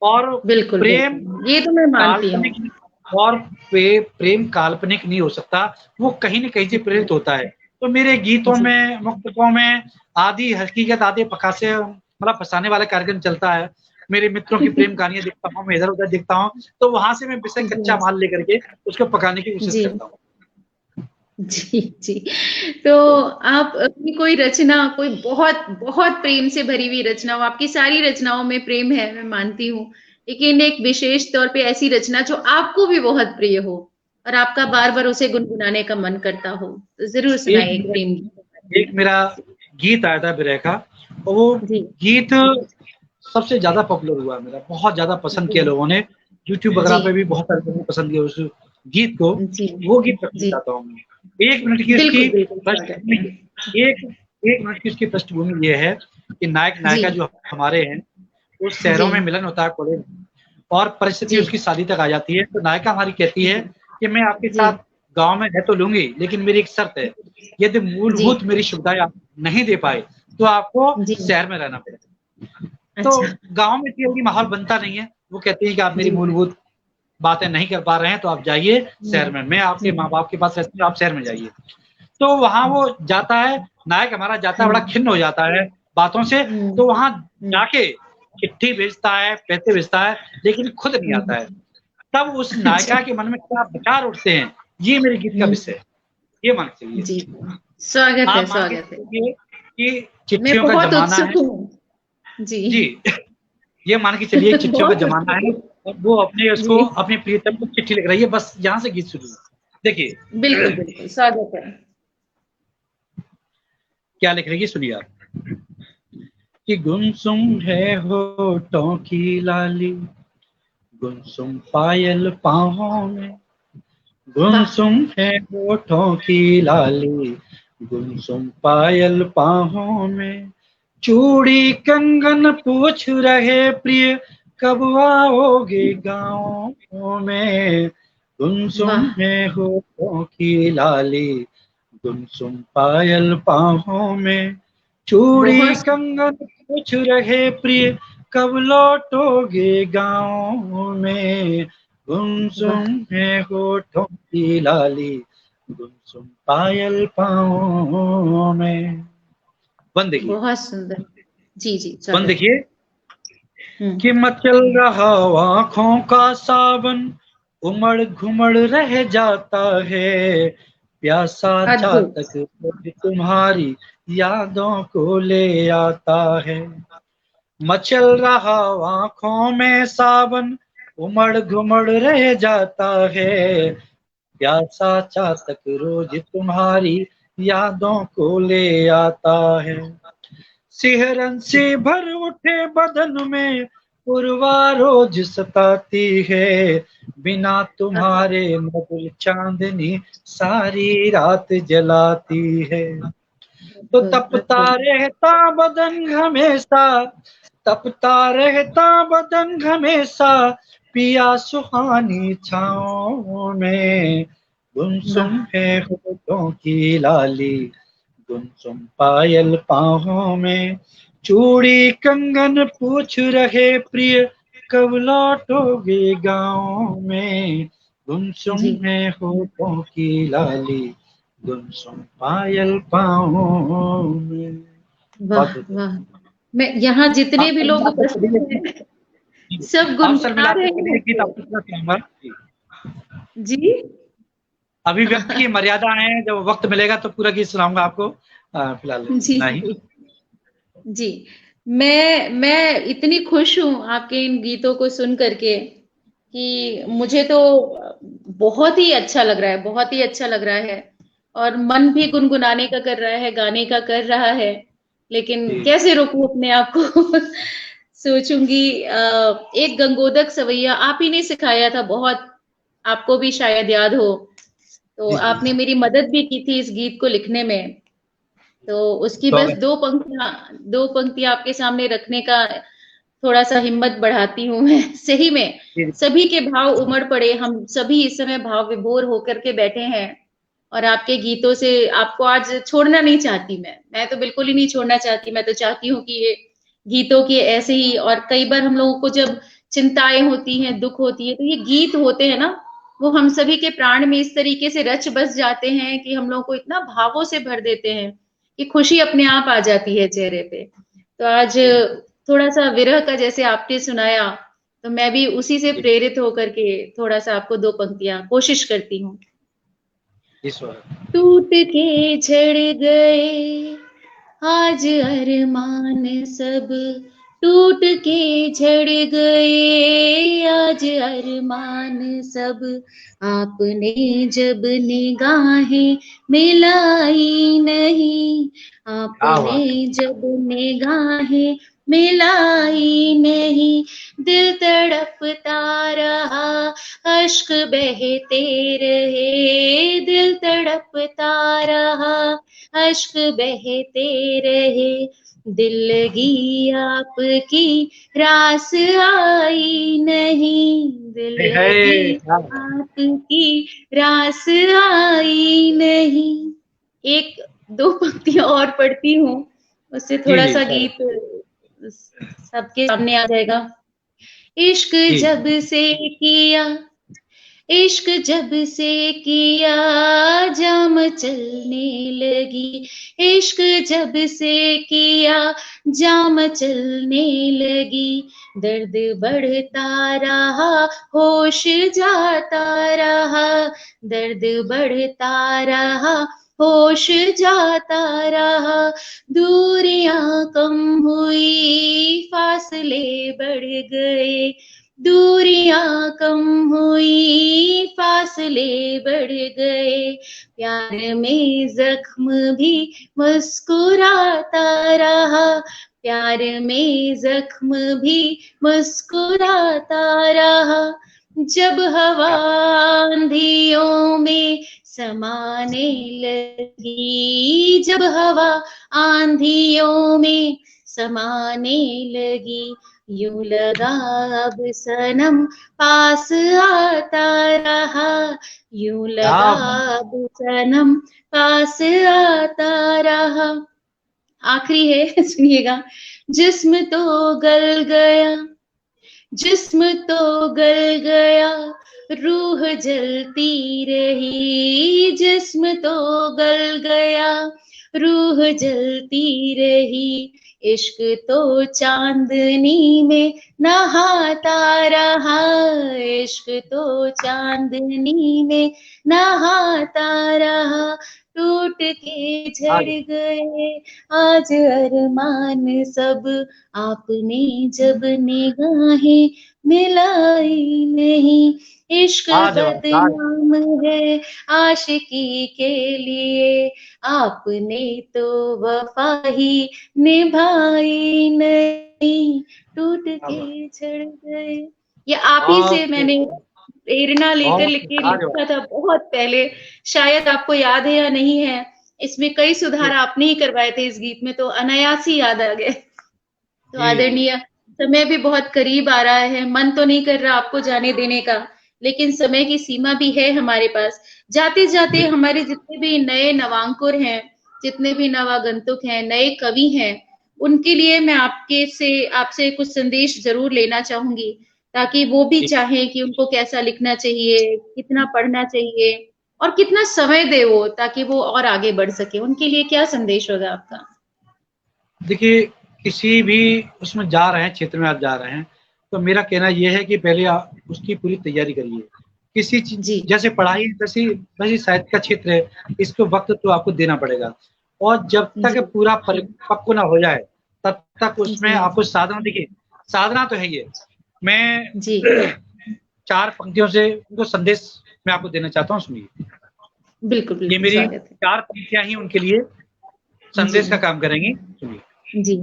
Speaker 1: और
Speaker 2: बिल्कुल,
Speaker 1: प्रेम
Speaker 2: ये तो मैं मानती हूँ।
Speaker 1: और प्रेम काल्पनिक नहीं हो सकता, वो कहीं न कहीं से प्रेरित होता है। तो मेरे गीतों में, मुक्तकों में आधी हकीकत आधे पखासे मतलब फंसाने वाला कार्यक्रम चलता है। मेरे मित्रों की प्रेम कहानियां देखता हूँ, मैं इधर-उधर देखता हूँ, तो वहां से मैं विषय कच्चा माल लेकर के उसको पकाने की कोशिश करता हूँ।
Speaker 2: जी, जी। तो आप अपनी कोई रचना, कोई बहुत बहुत प्रेम से भरी हुई रचना हो, आपकी सारी रचनाओं में प्रेम है, मैं मानती हूँ, लेकिन एक विशेष तौर पे ऐसी रचना जो आपको भी बहुत प्रिय हो और आपका बार-बार उसे गुनगुनाने का मन करता हो, तो ज़रूर सुनाइए एक प्रेम गीत।
Speaker 1: एक मेरा गीत आया था विरह का, और वो गीत सबसे ज्यादा पॉपुलर हुआ मेरा, बहुत ज्यादा पसंद किया लोगों ने, यूट्यूब वगैरह पे भी बहुत सारे लोगों ने पसंद किया उस गीत को। वो गीत रखना चाहता हूँ मैं। 1 मिनट की उसकी पृष्ठभूमि, एक मिनट की उसकी पृष्ठभूमि ये है कि नायक नायिका जो हमारे हैं, वो शहरों में मिलन होता है कॉलेज, और परिस्थिति उसकी शादी तक आ जाती है। तो नायिका हमारी कहती है कि मैं आपके साथ गांव में रह तो लूंगी, लेकिन मेरी एक शर्त है, यदि मूलभूत मेरी सुविधाएं आप नहीं दे पाए तो आपको शहर में रहना पड़ेगा। तो गांव में इतनी माहौल बनता नहीं है, वो कहती है कि आप मेरी मूलभूत बातें नहीं कर पा रहे हैं तो आप जाइए शहर में, मैं आपके माँ बाप के पास रहती हूँ, आप शहर में जाइए। तो वहां वो जाता है, नायक हमारा जाता है, बड़ा खिन्न हो जाता है बातों से, तो वहां जाके चिट्ठी भेजता है, पैसे भेजता है, लेकिन खुद नहीं आता है। तब उस नायिका के मन में क्या विचार उठते हैं, ये मेरे गीत का विषय है, ये मान चाहिए।
Speaker 2: जी, स्वागत है, स्वागत है।
Speaker 1: कि चिट्ठियों का जमाना है जी, ये मान के चलिए चिट्ठियों का जमाना है, और वो उसको अपने प्रियतम को चिट्ठी लिख रही है, बस यहाँ से गीत शुरू। देखिए,
Speaker 2: बिल्कुल बिल्कुल, स्वागत है।
Speaker 1: क्या लिख रही है, सुनिए आप। कि गुमसुम है होठों की लाली, गुमसुम पायल पाँवों में, गुमसुम है होठों की लाली, गुमसुम पायल पाँवों में, चूड़ी कंगन पूछ रहे प्रिय कब आओगे गाँव में, गुमसुम है होठों की लाली, गुमसुम पायल पाँवों में, चूड़ी कंगन पूछ रहे प्रिय कब लौटोगे गाँव में, गुमसुम है होठों की लाली, गुमसुम पायल पाँवों में। बंद देखिए,
Speaker 2: बहुत सुंदर। जी जी,
Speaker 1: बंद देखिए। कि मचल रहा आँखों का सावन, उमड़ घुमड़ रह जाता है, प्यासा चातक तुम्हारी यादों को ले आता है। मचल रहा आँखों में सावन, उमड़ घुमड़ रह जाता है, प्यासा चातक रोज तुम्हारी यादों को ले आता है। सिहरन से भर उठे बदन में पुरवा रोज सताती है, बिना तुम्हारे मधुर चांदनी सारी रात जलाती है। तो तपता रहता बदन हमेशा, तपता रहता बदन हमेशा, पिया सुहानी छाँव में, गुमसुम है होठों की लाली, गुमसुम पायल पाँवों में, चूड़ी कंगन पूछ रहे प्रिय कब लौटोगे गाँव में, गुमसुम
Speaker 2: जी।
Speaker 1: है होठों की लाली, गुमसुम पायल पाँव में।
Speaker 2: वाह
Speaker 1: बहुत बहुत
Speaker 2: वाह, मैं यहाँ जितने
Speaker 1: आप
Speaker 2: भी
Speaker 1: सर
Speaker 2: लोग
Speaker 1: मिलाते
Speaker 2: उपस्थित
Speaker 1: चलिए,
Speaker 2: हैं सब
Speaker 1: आप सर
Speaker 2: गुनगुना
Speaker 1: मिलाते
Speaker 2: रहे
Speaker 1: चलिए, गीत
Speaker 2: होंगे।
Speaker 1: आपको सुना चाहूंगा जी।
Speaker 2: जी।
Speaker 1: अभिव्यक्ति की मर्यादा है, जब वक्त मिलेगा तो पूरा गीत सुनाऊंगा आपको, फिलहाल
Speaker 2: जी
Speaker 1: नहीं।
Speaker 2: जी जी। मैं इतनी खुश हूँ आपके इन गीतों को सुन करके कि मुझे तो बहुत ही अच्छा लग रहा है, बहुत ही अच्छा लग रहा है। और मन भी गुनगुनाने का कर रहा है, गाने का कर रहा है, लेकिन
Speaker 1: जी
Speaker 2: कैसे रोकूं अपने आप को। सोचूंगी एक गंगोदक सवैया आप ही ने सिखाया था बहुत, आपको भी शायद याद हो। तो
Speaker 1: जी जी।
Speaker 2: आपने मेरी मदद भी की थी इस गीत को लिखने में। तो उसकी
Speaker 1: तो
Speaker 2: बस दो पंक्तियां आपके सामने रखने का थोड़ा सा हिम्मत बढ़ाती हूँ मैं। सही में
Speaker 1: जी
Speaker 2: सभी के भाव उमड़ पड़े, हम सभी इस समय भाव विभोर होकर के बैठे हैं। और आपके गीतों से आपको आज छोड़ना नहीं चाहती मैं तो बिल्कुल ही नहीं छोड़ना चाहती। मैं तो चाहती हूँ कि ये गीतों के ऐसे ही, और कई बार हम लोगों को जब चिंताएं होती हैं, दुख होती है, तो ये गीत होते हैं ना, वो हम सभी के प्राण में इस तरीके से रच बस जाते हैं कि हम लोगों को इतना भावों से भर देते हैं कि खुशी अपने आप आ जाती है चेहरे पे। तो आज
Speaker 1: जी
Speaker 2: थोड़ा सा विरह का जैसे आपने सुनाया, तो मैं भी उसी से
Speaker 1: जी।
Speaker 2: प्रेरित होकर के थोड़ा सा आपको दो पंक्तियां कोशिश करती हूँ।
Speaker 1: ईश्वर।
Speaker 2: टूट के झड़ गए आज अरमान सब, टूट के झड़ गए आज अरमान सब, आपने जब निगाहें मिलाई नहीं,
Speaker 1: क्या
Speaker 2: आपने
Speaker 1: बात
Speaker 2: जब निगाहें मिलाई नहीं, दिल तड़पता रहा अश्क बहते रहे, दिल तड़पता रहा अश्क बहते रहे, दिल लगी आपकी रास आई नहीं, दिल
Speaker 1: है,
Speaker 2: लगी
Speaker 1: क्या बात।
Speaker 2: आपकी रास आई नहीं। एक दो पंक्तियां और पढ़ती हूँ, उससे
Speaker 1: जी
Speaker 2: थोड़ा
Speaker 1: जी
Speaker 2: सा
Speaker 1: सर।
Speaker 2: गीत सबके सामने आ जाएगा। इश्क
Speaker 1: जी
Speaker 2: जब से किया, इश्क जब से किया जाम चलने लगी, इश्क जब से किया जाम चलने लगी, दर्द बढ़ता रहा होश जाता रहा, दर्द बढ़ता रहा होश जाता रहा, दूरियां कम हुई फासले बढ़ गए, दूरियां कम हुई फासले बढ़ गए, प्यार में जख्म भी मुस्कुराता रहा, प्यार में जख्म भी मुस्कुराता रहा, जब हवा आंधियों में समाने लगी, जब हवा आंधियों में समाने लगी, यूं लगा अब सनम पास आता रहा, यूं
Speaker 1: क्या
Speaker 2: लगा
Speaker 1: बात।
Speaker 2: अब सनम पास आता रहा। आखिरी है सुनिएगा। जिस्म तो गल गया, जिस्म तो गल गया, रूह जलती रही, जिस्म तो गल गया, रूह जलती रही, इश्क तो चांदनी में नहाता रहा, इश्क तो चांदनी में नहाता रहा, टूट के
Speaker 1: आज
Speaker 2: झड़ गए आज अरमान सब, आपने जब निगाहें मिलाई नहीं, इश्क
Speaker 1: आज आज।
Speaker 2: बदनाम है आशिकी के लिए, आपने तो वफा ही निभाई नहीं, टूट
Speaker 1: क्या बात।
Speaker 2: के झड़ गए। ये आप ही से
Speaker 1: बहुत
Speaker 2: मैंने प्रेरणा लेकर
Speaker 1: बहुत
Speaker 2: लिखे
Speaker 1: आज।
Speaker 2: लिखा था बहुत पहले, शायद आपको याद है या नहीं है। इसमें कई
Speaker 1: जी
Speaker 2: सुधार आपने ही करवाए थे इस गीत में, तो अनायास ही याद आ गए। तो
Speaker 1: जी जी।
Speaker 2: आदरणीय, समय भी बहुत करीब आ रहा है, मन तो नहीं कर रहा आपको जाने देने का, लेकिन समय की सीमा भी है हमारे पास। जाते जाते
Speaker 1: बिल्कुल।
Speaker 2: हमारे जितने भी नए नवांकुर हैं, जितने भी नवागंतुक हैं, नए कवि हैं, उनके लिए मैं आपके से आपसे कुछ संदेश जरूर लेना चाहूंगी। ताकि वो भी चाहें कि उनको कैसा लिखना चाहिए, कितना पढ़ना चाहिए और कितना समय दे वो, ताकि वो और आगे बढ़ सके। उनके लिए क्या संदेश होगा आपका?
Speaker 1: देखिए, किसी भी उसमें जा रहे हैं, क्षेत्र में आप जा रहे हैं, तो मेरा कहना ये है कि पहले आप उसकी पूरी तैयारी करिए। किसी चीज,
Speaker 2: जी
Speaker 1: जैसे पढ़ाई, वैसे वैसे साहित्य का क्षेत्र है, इसको वक्त तो आपको देना पड़ेगा। और जब तक
Speaker 2: जी
Speaker 1: पूरा परिपक्व ना हो जाए, तब तक उसमें
Speaker 2: जी
Speaker 1: आपको साधना, देखिए साधना तो है ही है। मैं
Speaker 2: जी
Speaker 1: 4 पंक्तियों से उनको संदेश मैं आपको देना चाहता हूँ, सुनिए।
Speaker 2: बिल्कुल
Speaker 1: ये
Speaker 2: बिल्कुल,
Speaker 1: मेरी
Speaker 2: स्वागत
Speaker 1: 4 पंक्तियां ही उनके लिए
Speaker 2: है। जी
Speaker 1: संदेश का काम करेंगी, सुनिए।
Speaker 2: जी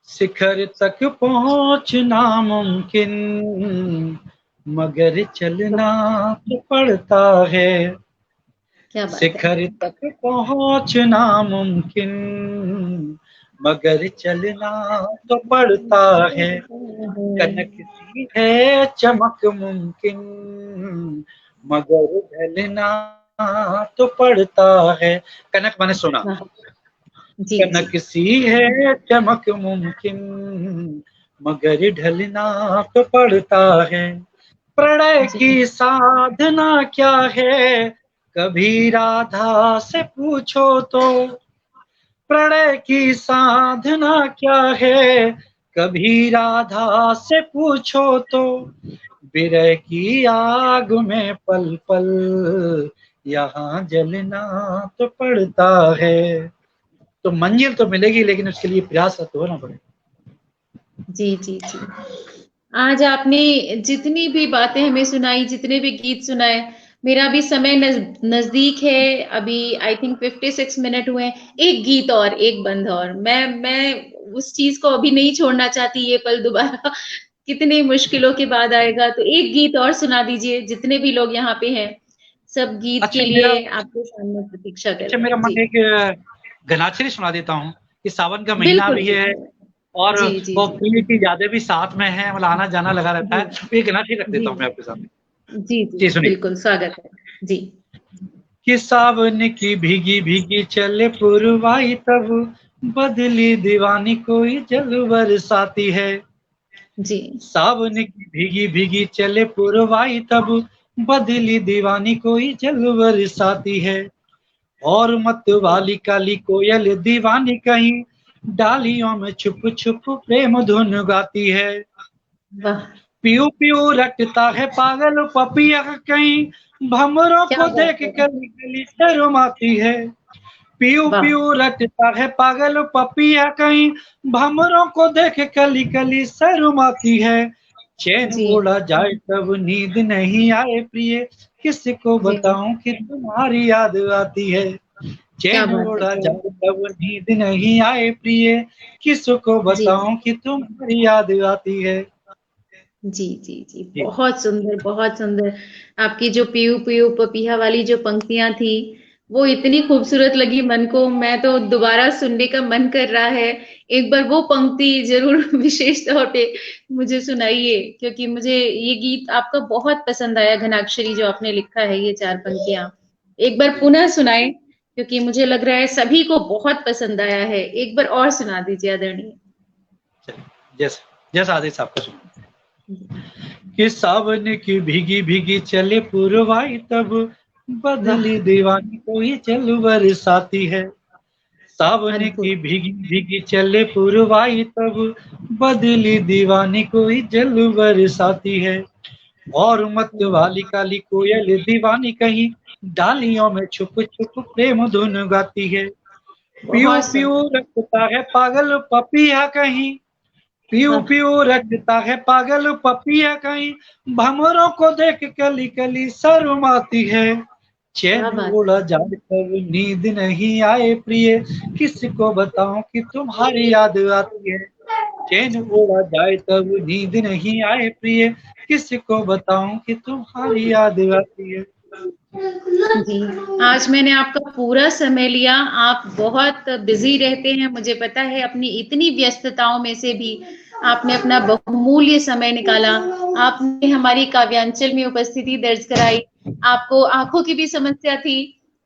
Speaker 1: शिखर तक पहुंचना मुमकिन, मगर चलना तो पड़ता है।
Speaker 2: क्या बात है।
Speaker 1: शिखर तक पहुंचना मुमकिन, मगर चलना तो पड़ता है। कनक सी है चमक मुमकिन, मगर ढलना तो पड़ता है। कनक माने सोना।
Speaker 2: वाह, जी जी
Speaker 1: कनक सी है चमक मुमकिन, मगर ढलना तो पड़ता है। प्रणय
Speaker 2: जी
Speaker 1: की साधना क्या है, कभी राधा से पूछो तो। प्रणय की साधना क्या है, कभी राधा से पूछो तो। विरह की आग में पल पल यहाँ जलना तो पड़ता है। तो मंजिल तो मिलेगी, लेकिन उसके लिए प्रयास तो होना पड़ेगा।
Speaker 2: जी जी जी। आज आपने जितनी भी बातें हमें सुनाई, जितने भी गीत सुनाए, मेरा भी समय नजदीक है। अभी आई थिंक 56 मिनट हुए हैं। एक गीत और, एक बंद और, मैं उस चीज को अभी नहीं छोड़ना चाहती, ये पल दोबारा कितनी मुश्किलों के बाद आएगा। तो एक गीत और सुना दीजिए, जितने भी लोग यहाँ पे हैं सब गीत
Speaker 1: अच्छा
Speaker 2: के
Speaker 1: मेरा
Speaker 2: लिए आपके सामने प्रतीक्षा कर
Speaker 1: अच्छा
Speaker 2: रहे
Speaker 1: मेरा
Speaker 2: हैं। जी
Speaker 1: मन एक घनाक्षरी सुना देता हूँ कि सावन का महीना
Speaker 2: बिल्कुल
Speaker 1: भी है,
Speaker 2: बिल्कुल।
Speaker 1: और
Speaker 2: जी जी
Speaker 1: वो
Speaker 2: जी
Speaker 1: पीली की यादें भी साथ में है, मतलब आना जाना लगा रहता
Speaker 2: जी
Speaker 1: है। तो ये घनाक्षरी रख
Speaker 2: जी
Speaker 1: देता हूँ मैं आपके सामने।
Speaker 2: जी जी
Speaker 1: जी सुनिए।
Speaker 2: बिल्कुल, स्वागत है। जी
Speaker 1: कि सावन की भीगी भीगी चले पुरवाई, तब बदली दीवानी कोई जल बरसाती है।
Speaker 2: जी
Speaker 1: सावन की भीगी भीगी चले पुरवाई, तब बदली दीवानी कोई जल बरसाती है। और मत वाली काली कोयल दीवानी कहीं डालियों में छुप छुप प्रेम धुन गाती है।
Speaker 2: वाह,
Speaker 1: पीऊ पीऊ रटता है पागल पपिया कहीं, भमरों
Speaker 2: क्या
Speaker 1: को
Speaker 2: बात
Speaker 1: देख
Speaker 2: है।
Speaker 1: गली गली शर्माती है। पीऊ
Speaker 2: वाह
Speaker 1: पीऊ रटता है पागल पपिया कहीं, भमरों को देख कली कली शर्माती है। चैन
Speaker 2: जी
Speaker 1: उड़ा जाए तब नींद नहीं आए प्रिय, किसको
Speaker 2: जी,
Speaker 1: बताऊं कि तुम्हारी याद आती है।
Speaker 2: क्या
Speaker 1: चैन
Speaker 2: बात है,
Speaker 1: उड़ा
Speaker 2: क्या
Speaker 1: जाए
Speaker 2: बात
Speaker 1: तब नींद नहीं आए प्रिय, किसको
Speaker 2: है। जी
Speaker 1: बताऊं कि तुम्हारी याद आती है।
Speaker 2: जी जी जी,
Speaker 1: जी
Speaker 2: बहुत सुंदर, बहुत सुंदर। आपकी जो पीयू पीयू पपीहा वाली जो पंक्तियां थी, वो इतनी खूबसूरत लगी मन को। मैं तो दोबारा सुनने का मन कर रहा है। एक बार वो पंक्ति जरूर विशेष तौर पे मुझे सुनाइए, क्योंकि मुझे ये गीत आपका बहुत पसंद आया। घनाक्षरी जो आपने लिखा है, ये 4 पंक्तियां एक बार पुनः सुनाए, क्योंकि मुझे लग रहा है सभी को बहुत पसंद आया है। एक बार और सुना दीजिए आदरणीय।
Speaker 1: चलिए, जैसा जैसा आदेश आपका सुनो। कि सावन की भीगी भीगी चले पुरवाई, तब
Speaker 2: वाह,
Speaker 1: बदली दीवानी कोई जल बरसाती है। सावन की
Speaker 2: अद्भुत।
Speaker 1: भीगी भीगी चले पुरवाई, तब बदली दीवानी कोई जल बरसाती है। और मत वाली काली कोयल दीवानी कहीं डालियों में छुप छुप प्रेम धुन गाती है। पीऊ
Speaker 2: बहुत
Speaker 1: पीऊ
Speaker 2: सुंदर।
Speaker 1: रखता है पागल पपिया कहीं, पीऊ
Speaker 2: वाह,
Speaker 1: पीऊ रखता है पागल पपिया कहीं, भमरों को देख कली कली शर्माती है।
Speaker 2: क्या
Speaker 1: चैन
Speaker 2: बात है।
Speaker 1: उड़ा जाए तब नींद नहीं आए प्रिय, किसको बताऊं कि तुम्हारी याद आती है। चैन उड़ा जाए तब नींद नहीं आए प्रिय, किसको बताऊं कि तुम्हारी याद आती है।
Speaker 2: जी, आज मैंने आपका पूरा समय लिया। आप बहुत बिजी रहते हैं, मुझे पता है। अपनी इतनी व्यस्तताओं में से भी आपने अपना बहुमूल्य समय निकाला। आपने हमारी काव्यांचल में उपस्थिति दर्ज कराई। आपको आंखों की भी समस्या थी।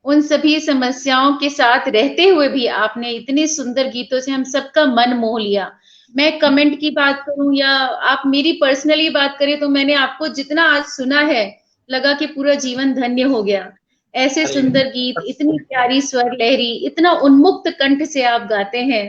Speaker 2: उन सभी समस्याओं के साथ रहते हुए भी आपने इतने सुंदर गीतों से हम सबका मन मोह लिया। मैं कमेंट की बात करूं या आप मेरी पर्सनली बात करें, तो मैंने आपको जितना आज सुना है, लगा कि पूरा जीवन धन्य हो गया। ऐसे
Speaker 1: अरे
Speaker 2: सुंदर गीत, इतनी प्यारी स्वर लहरी, इतना उन्मुक्त कंठ से आप गाते हैं,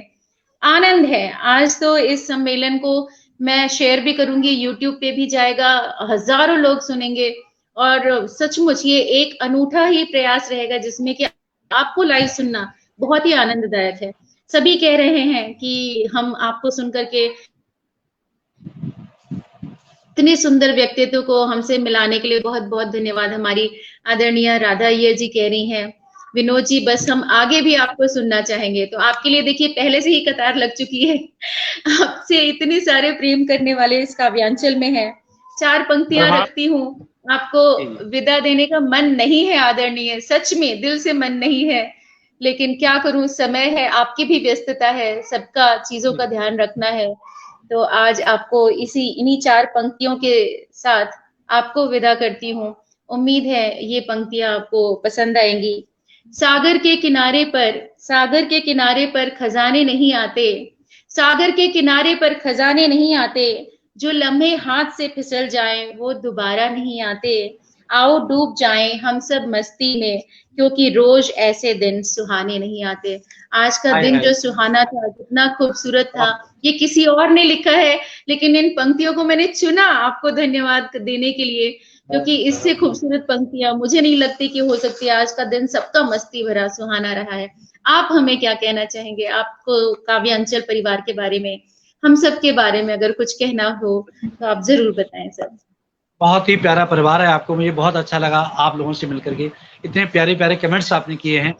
Speaker 2: आनंद है। आज तो इस सम्मेलन को मैं शेयर भी करूंगी, यूट्यूब पे भी जाएगा, हजारों लोग सुनेंगे, और सचमुच ये एक अनूठा ही प्रयास रहेगा जिसमें कि आपको लाइव सुनना बहुत ही आनंददायक है। सभी कह रहे हैं कि हम आपको सुनकर के, इतने सुंदर व्यक्तित्व को हमसे मिलाने के लिए बहुत बहुत धन्यवाद। हमारी आदरणीय राधा अय्यर जी कह रही हैं, विनोद जी बस हम आगे भी आपको सुनना चाहेंगे। तो आपके लिए देखिए पहले से ही कतार लग चुकी है, आपसे इतने सारे प्रेम करने वाले इस काव्यांचल में है। 4 पंक्तियां रखती हूँ, आपको विदा देने का मन नहीं है आदरणीय, सच में दिल से मन नहीं है, लेकिन क्या करूं, समय है, आपकी भी व्यस्तता है, सबका चीजों का ध्यान रखना है। तो आज आपको इन्हीं 4 पंक्तियों के साथ आपको विदा करती हूँ। उम्मीद है ये पंक्तियां आपको पसंद आएंगी। सागर के किनारे पर, सागर के किनारे पर खजाने नहीं आते, सागर के किनारे पर खजाने नहीं आते, जो लम्हे हाथ से फिसल जाएं वो दोबारा नहीं आते। आओ डूब जाएं हम सब मस्ती में, क्योंकि रोज ऐसे दिन सुहाने नहीं आते। आज का दिन जो सुहाना था, कितना खूबसूरत था, ये किसी और ने लिखा है, लेकिन इन पंक्तियों को मैंने चुना आपको धन्यवाद देने के लिए, क्योंकि इससे खूबसूरत पंक्तियां मुझे नहीं लगती कि हो सकती है। आज का दिन सबका मस्ती भरा सुहाना रहा है। आप हमें क्या कहना चाहेंगे, आपको काव्यांचल परिवार के बारे में, हम सब के बारे में अगर कुछ कहना हो तो आप जरूर बताएं सर।
Speaker 1: बहुत ही प्यारा परिवार है आपको, मुझे बहुत अच्छा लगा आप लोगों से मिलकर के, इतने प्यारे प्यारे कमेंट्स आपने किए हैं।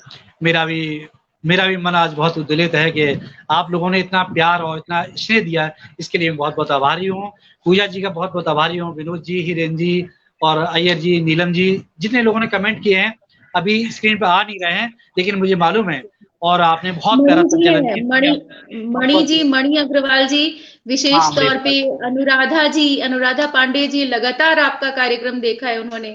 Speaker 1: मेरा भी मन आज बहुत उद्वेलित है कि आप लोगों ने इतना प्यार और इतना स्नेह दिया, इसके लिए मैं बहुत बहुत आभारी हूँ। पूजा जी का बहुत बहुत आभारी हूँ, विनोद जी, हिरेन जी और अय्यर जी, नीलम जी, जितने लोगों ने कमेंट किए हैं, अभी स्क्रीन पर आ नहीं रहे हैं लेकिन मुझे मालूम है, और आपने बहुत प्यारा संचालन किया।
Speaker 2: मणि अग्रवाल जी, विशेष तौर पे अनुराधा पांडे जी, लगातार आपका कार्यक्रम देखा है उन्होंने।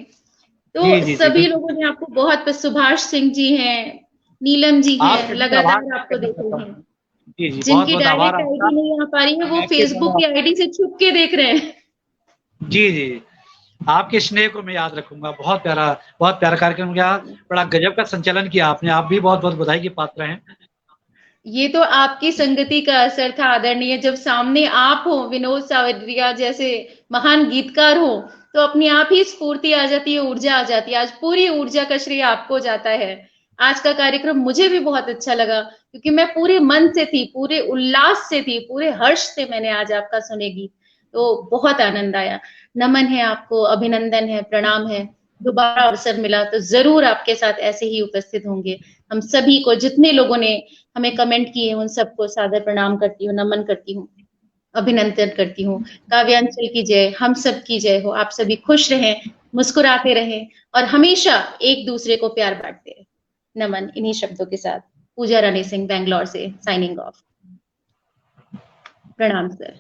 Speaker 2: तो सभी लोगों ने आपको बहुत, सुभाष सिंह जी हैं, नीलम जी हैं, लगातार आपको देख रहे हैं। जिनकी डायरेक्ट आईडी नहीं आ पा रही है, वो फेसबुक की आईडी से छुप के देख रहे हैं।
Speaker 1: जी जी, आपके स्नेह को मैं याद रखूंगा। बहुत प्यारा कार्यक्रम किया, बड़ा गजब का संचालन किया आपने। आप भी बहुत बहुत बधाई के पात्र हैं।
Speaker 2: ये तो आपकी संगति का असर था आदरणीय, जब सामने आप हो, विनोद सावरिया जैसे महान गीतकार हो, तो अपने आप ही स्फूर्ति आ जाती है, ऊर्जा आ जाती है। आज पूरी ऊर्जा का श्रेय आपको जाता है। आज का कार्यक्रम मुझे भी बहुत अच्छा लगा, क्योंकि मैं पूरे मन से थी, पूरे उल्लास से थी, पूरे हर्ष से मैंने आज आपका सुने गीत, तो बहुत आनंद आया। नमन है आपको, अभिनंदन है, प्रणाम है। दोबारा अवसर मिला तो जरूर आपके साथ ऐसे ही उपस्थित होंगे। हम सभी को, जितने लोगों ने हमें कमेंट किए, उन सबको सादर प्रणाम करती हूँ, नमन करती हूँ, अभिनंदन करती हूँ। काव्यांचल की जय, हम सब की जय हो। आप सभी खुश रहें, मुस्कुराते रहें और हमेशा एक दूसरे को प्यार बांटते रहें। नमन। इन्हीं शब्दों के साथ पूजा रानी सिंह, बैंगलोर से साइनिंग ऑफ। प्रणाम सर।